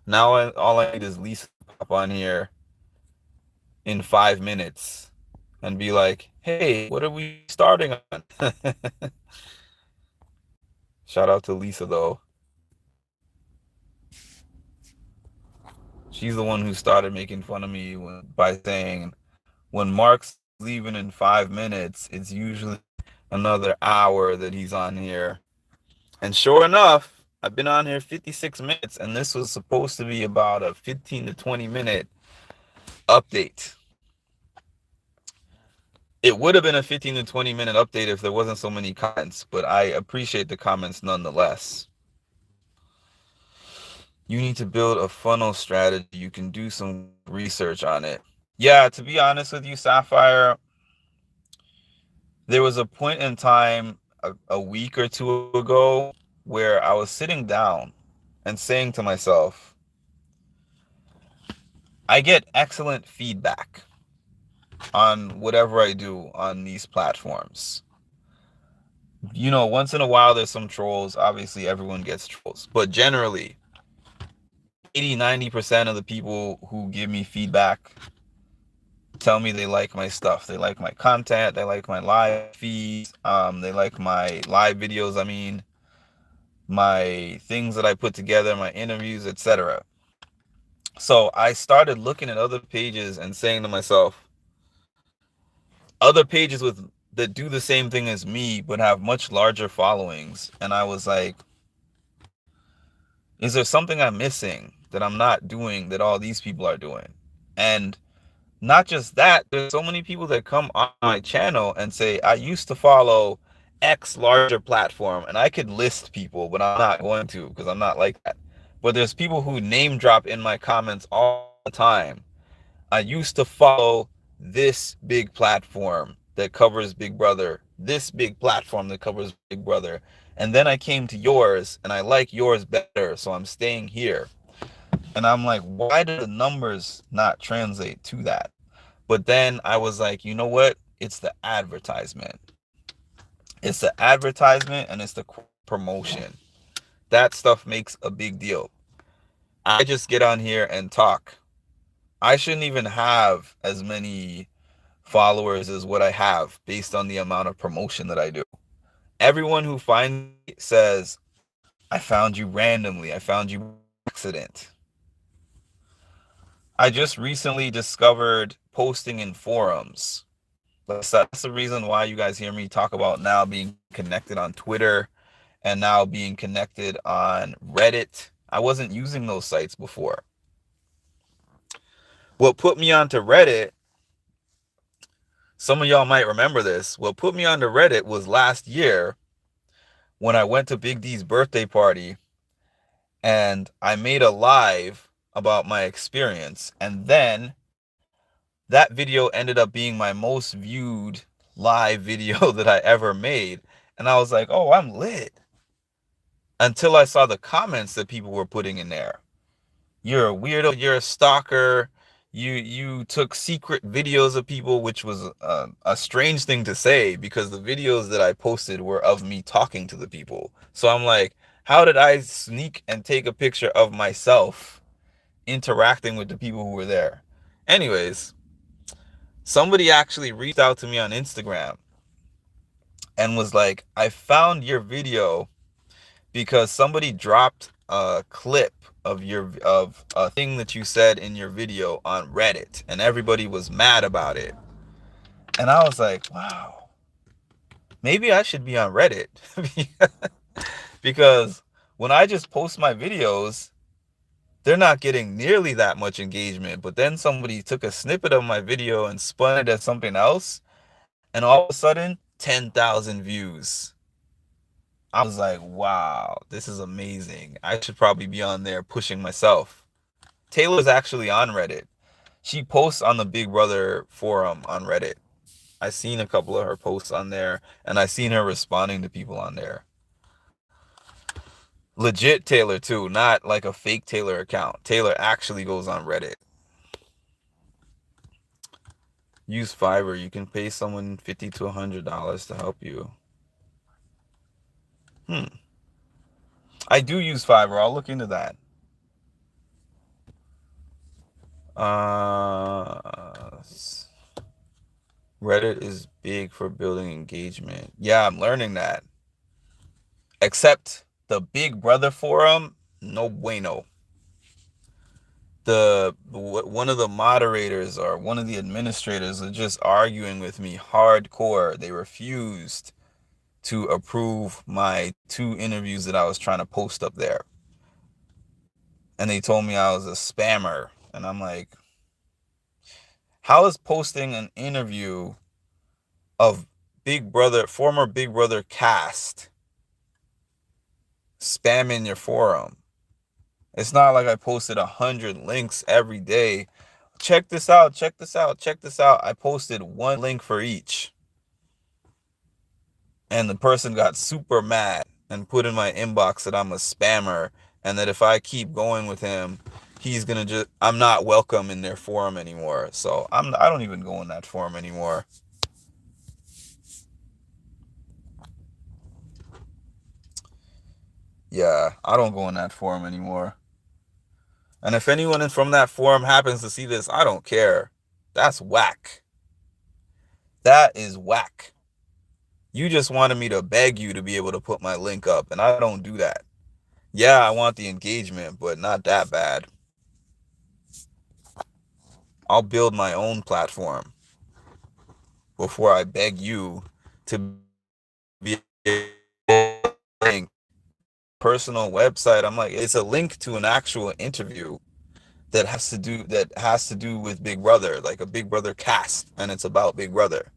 Now all I need is Lisa to pop on here in 5 minutes and be like, "Hey, what are we starting on?" Shout out to Lisa though. She's the one who started making fun of me by saying when Mark's leaving in 5 minutes, it's usually another hour that he's on here. And sure enough, I've been on here 56 minutes, and this was supposed to be about a 15 to 20-minute update. It would have been a 15 to 20-minute update if there wasn't so many comments, but I appreciate the comments nonetheless. You need to build a funnel strategy. You can do some research on it. Yeah, to be honest with you, Sapphire, there was a point in time a week or two ago where I was sitting down and saying to myself, I get excellent feedback on whatever I do on these platforms. You know, once in a while there's some trolls. Obviously, everyone gets trolls. But generally, 80-90% of the people who give me feedback tell me they like my stuff. They like my content. They like my live feeds. They like my live videos. I mean, my things that I put together, my interviews, etc. So I started looking at other pages and saying to myself, other pages that do the same thing as me but have much larger followings, and I was like, is there something I'm missing that I'm not doing that all these people are doing? And not just that, there's so many people that come on my channel and say, I used to follow X larger platform, and I could list people, but I'm not going to because I'm not like that. But there's people who name drop in my comments all the time. I used to follow this big platform that covers Big Brother, this big platform that covers Big Brother. And then I came to yours and I like yours better, so I'm staying here. And I'm like, why do the numbers not translate to that? But then I was like, you know what? It's the advertisement. It's the advertisement and it's the promotion. That stuff makes a big deal. I just get on here and talk. I shouldn't even have as many followers as what I have based on the amount of promotion that I do. Everyone who finds me says, I found you randomly. I found you by accident. I just recently discovered posting in forums. That's the reason why you guys hear me talk about now being connected on Twitter and now being connected on Reddit. I wasn't using those sites before. What put me onto Reddit, some of y'all might remember this, what put me onto Reddit was last year when I went to Big D's birthday party and I made a live about my experience. And then that video ended up being my most viewed live video that I ever made. And I was like, oh, I'm lit. Until I saw the comments that people were putting in there. You're a weirdo, you're a stalker. You took secret videos of people, which was a strange thing to say because the videos that I posted were of me talking to the people. So I'm like, how did I sneak and take a picture of myself interacting with the people who were there? Anyways, somebody actually reached out to me on Instagram and was like, I found your video because somebody dropped a clip of a thing that you said in your video on Reddit and everybody was mad about it. And I was like, wow, maybe I should be on Reddit. Because when I just post my videos, they're not getting nearly that much engagement. But then somebody took a snippet of my video and spun it as something else, and all of a sudden 10,000 views. I was like, wow, this is amazing. I should probably be on there pushing myself. Taylor's actually on Reddit. She posts on the Big Brother forum on Reddit. I seen a couple of her posts on there, and I seen her responding to people on there. Legit Taylor too, not like a fake Taylor account. Taylor actually goes on Reddit. Use Fiverr. You can pay someone $50 to $100 to help you. Hmm. I do use Fiverr. I'll look into that. Uh, Reddit is big for building engagement. Yeah, I'm learning that. Except the Big Brother forum, no bueno. One of the moderators or one of the administrators are just arguing with me hardcore. They refused to approve my 2 interviews that I was trying to post up there. And they told me I was a spammer. And I'm like, how is posting an interview of Big Brother, former Big Brother cast, spamming your forum? It's not like I posted 100 links every day. Check this out, check this out, check this out. I posted one link for each. And the person got super mad and put in my inbox that I'm a spammer and that if I keep going with him, he's gonna just I'm not welcome in their forum anymore. So I don't even go in that forum anymore. Yeah, I don't go in that forum anymore. And if anyone from that forum happens to see this, I don't care. That's whack. That is whack. You just wanted me to beg you to be able to put my link up, and I don't do that. Yeah, I want the engagement, but not that bad. I'll build my own platform before I beg you to be a link. Personal website. I'm like, it's a link to an actual interview that has to do with Big Brother, like a Big Brother cast, and it's about Big Brother.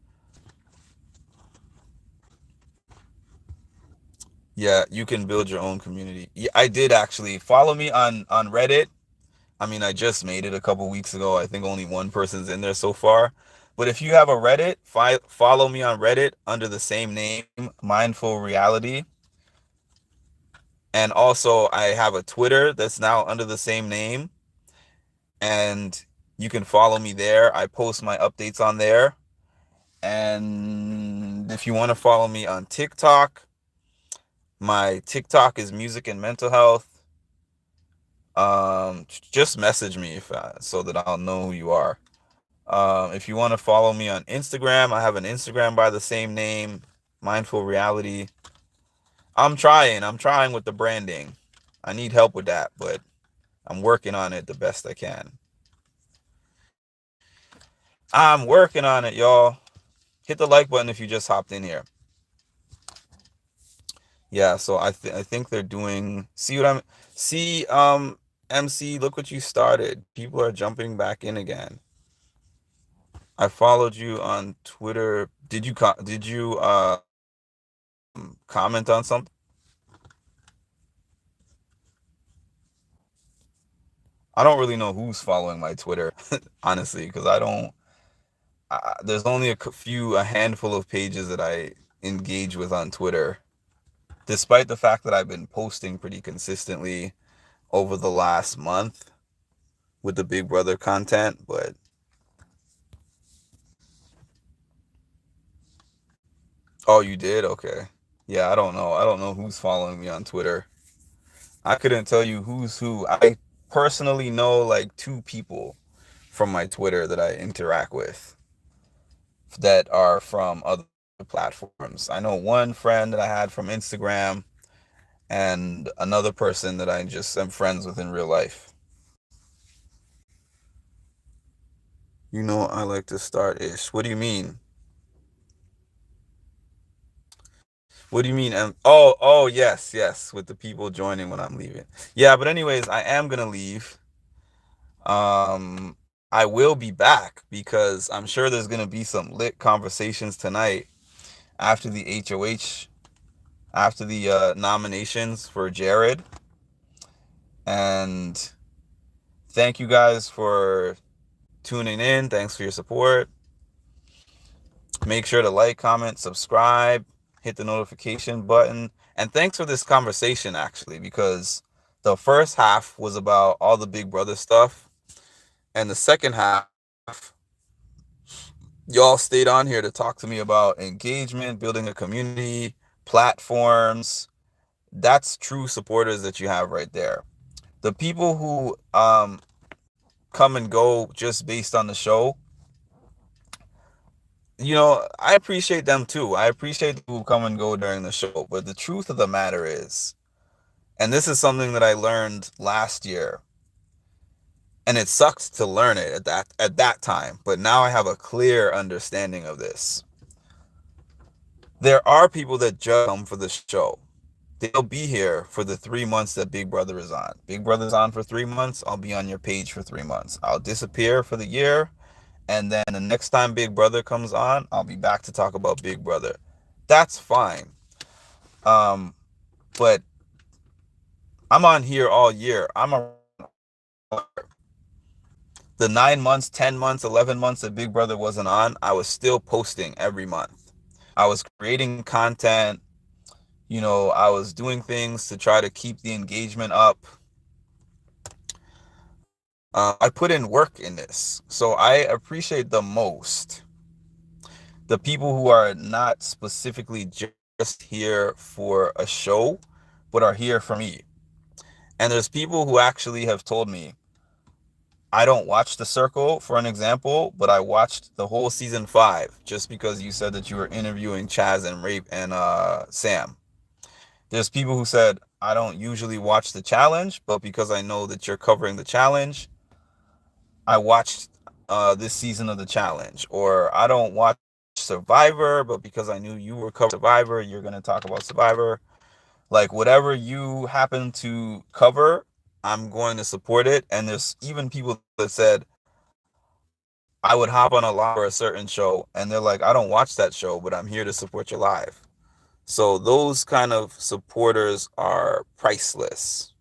Yeah, you can build your own community. Yeah, I did actually follow me on Reddit. I mean, I just made it a couple weeks ago. I think only one person's in there so far. But if you have a Reddit, follow me on Reddit under the same name, Mindful Reality. And also, I have a Twitter that's now under the same name. And you can follow me there. I post my updates on there. And if you want to follow me on TikTok, my TikTok is Music and Mental Health. Just message me so that I'll know who you are. If you want to follow me on Instagram, I have an Instagram by the same name, Mindful Reality. I'm trying with the branding. I need help with that, but I'm working on it the best I can. I'm working on it, y'all. Hit the like button if you just hopped in here. Yeah, so I think they're doing. See what I'm. See, MC. Look what you started. People are jumping back in again. I followed you on Twitter. Did you comment on something? I don't really know who's following my Twitter, honestly, because I don't. There's only a handful of pages that I engage with on Twitter, despite the fact that I've been posting pretty consistently over the last month with the Big Brother content. But oh, you did? Okay. Yeah, I don't know. I don't know who's following me on Twitter. I couldn't tell you who's who. I personally know like 2 people from my Twitter that I interact with that are from other platforms. I know one friend that I had from Instagram and another person that I just am friends with in real life. You know, I like to start ish. What do you mean? What do you mean? Oh, yes, yes, with the people joining when I'm leaving. Yeah, but anyways, I am gonna leave. Um, I will be back because I'm sure there's gonna be some lit conversations tonight after the HOH, after the nominations for Jared. And thank you guys for tuning in. Thanks for your support. Make sure to like, comment, subscribe, hit the notification button. And thanks for this conversation, actually, because the first half was about all the Big Brother stuff, and the second half, y'all stayed on here to talk to me about engagement, building a community, platforms. That's true supporters that you have right there. The people who come and go just based on the show, I appreciate them too. I appreciate the people who come and go during the show. But the truth of the matter is, and this is something that I learned last year, and it sucked to learn it at that time, but now I have a clear understanding of this. There are people that just come for the show. They'll be here for the 3 months that Big Brother is on. Big Brother's on for 3 months. I'll be on your page for 3 months. I'll disappear for the year. And then the next time Big Brother comes on, I'll be back to talk about Big Brother. That's fine. But I'm on here all year. I'm a the 9 months, 10 months, 11 months that Big Brother wasn't on, I was still posting every month. I was creating content. I was doing things to try to keep the engagement up. I put in work in this. So I appreciate the most the people who are not specifically just here for a show, but are here for me. And there's people who actually have told me, I don't watch The Circle, for an example, but I watched the whole season 5 just because you said that you were interviewing Chaz and Rape and Sam. There's people who said, I don't usually watch the challenge, but because I know that you're covering the challenge, I watched this season of the challenge. Or I don't watch Survivor, but because I knew you were covering Survivor, you're going to talk about Survivor. Like, whatever you happen to cover, I'm going to support it. And there's even people that said, I would hop on a live for a certain show, and they're like, I don't watch that show, but I'm here to support your live. So those kind of supporters are priceless.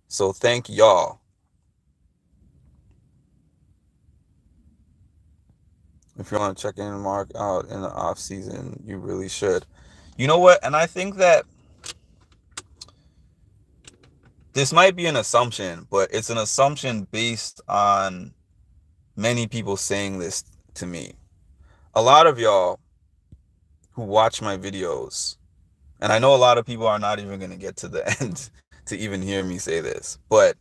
So thank y'all. If you want to check in Mark out in the off season, you really should. You know what? And I think that this might be an assumption, but it's an assumption based on many people saying this to me. A lot of y'all who watch my videos, and I know a lot of people are not even going to get to the end to even hear me say this, but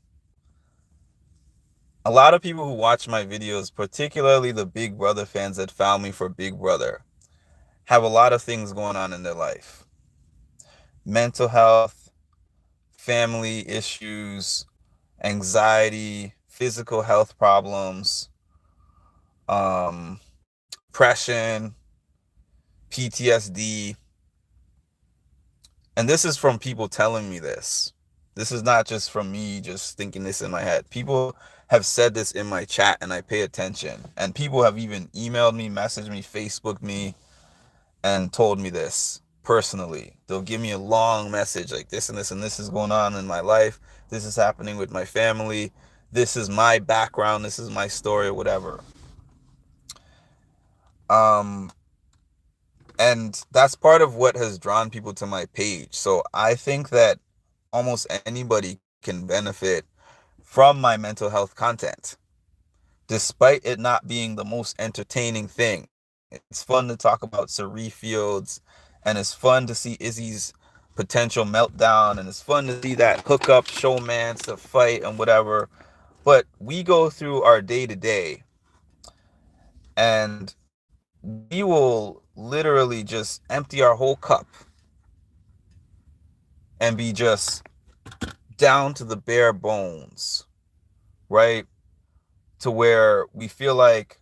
a lot of people who watch my videos, particularly the Big Brother fans that found me for Big Brother, have a lot of things going on in their life. Mental health, family issues, anxiety, physical health problems, depression, PTSD. And this is from people telling me this. This is not just from me just thinking this in my head. People have said this in my chat, and I pay attention. And people have even emailed me, messaged me, Facebooked me, and told me this personally. They'll give me a long message like this and this and this is going on in my life. This is happening with my family. This is my background. This is my story, or whatever. And that's part of what has drawn people to my page. So I think that almost anybody can benefit from my mental health content, despite it not being the most entertaining thing. It's fun to talk about Sari Fields, and it's fun to see Izzy's potential meltdown, and it's fun to see that hookup showmance, the fight, and whatever. But we go through our day-to-day, and we will literally just empty our whole cup and be just down to the bare bones, right? To where we feel like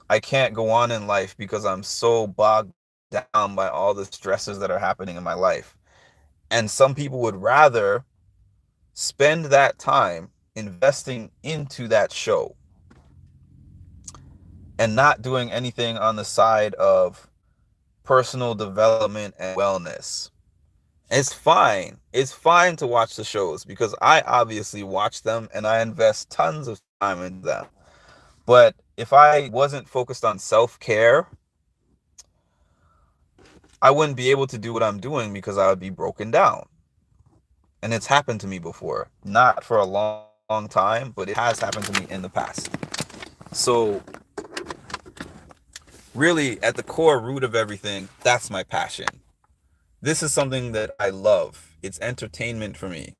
I can't go on in life because I'm so bogged down by all the stresses that are happening in my life. And some people would rather spend that time investing into that show and not doing anything on the side of personal development and wellness. It's fine. It's fine to watch the shows because I obviously watch them and I invest tons of time in them. But if I wasn't focused on self-care, I wouldn't be able to do what I'm doing because I would be broken down. And it's happened to me before. Not for a long time, but it has happened to me in the past. So, really, at the core root of everything, that's my passion. This is something that I love. It's entertainment for me.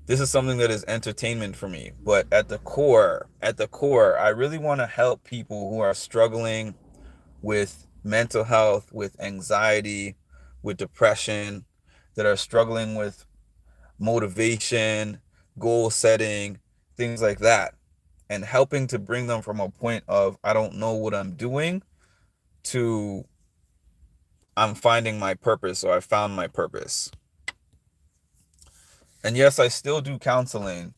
This is something that is entertainment for me. But at the core, I really want to help people who are struggling with mental health, with anxiety, with depression, that are struggling with motivation, goal setting, things like that. And helping to bring them from a point of, I don't know what I'm doing, to I'm finding my purpose, or I found my purpose. And yes, I still do counseling.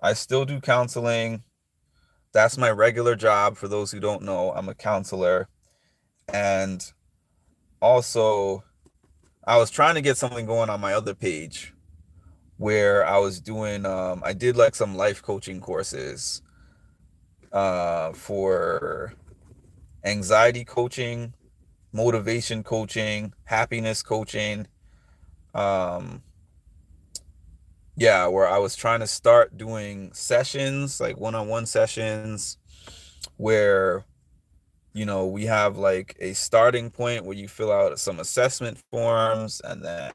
I still do counseling. That's my regular job. For those who don't know, I'm a counselor. And also, I was trying to get something going on my other page where I was doing, I did like some life coaching courses for anxiety coaching, motivation coaching, happiness coaching. Um, yeah, where I was trying to start doing sessions, like one-on-one sessions, where, we have like a starting point where you fill out some assessment forms, and then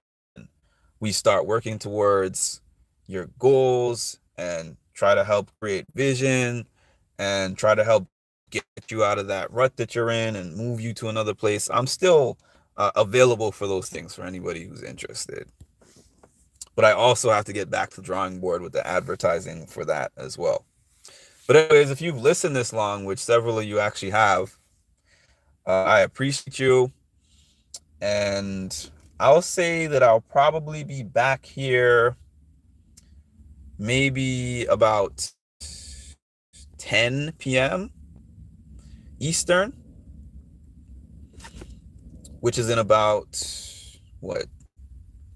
we start working towards your goals and try to help create vision and try to help get you out of that rut that you're in and move you to another place. I'm still available for those things for anybody who's interested. But I also have to get back to the drawing board with the advertising for that as well. But anyways, if you've listened this long, which several of you actually have, I appreciate you. And I'll say that I'll probably be back here maybe about 10 p.m. Eastern, which is in about, what,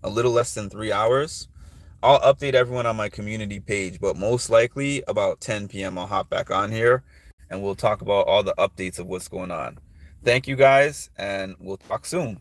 a little less than 3 hours. I'll update everyone on my community page, but most likely about 10 p.m. I'll hop back on here and we'll talk about all the updates of what's going on. Thank you guys, and we'll talk soon.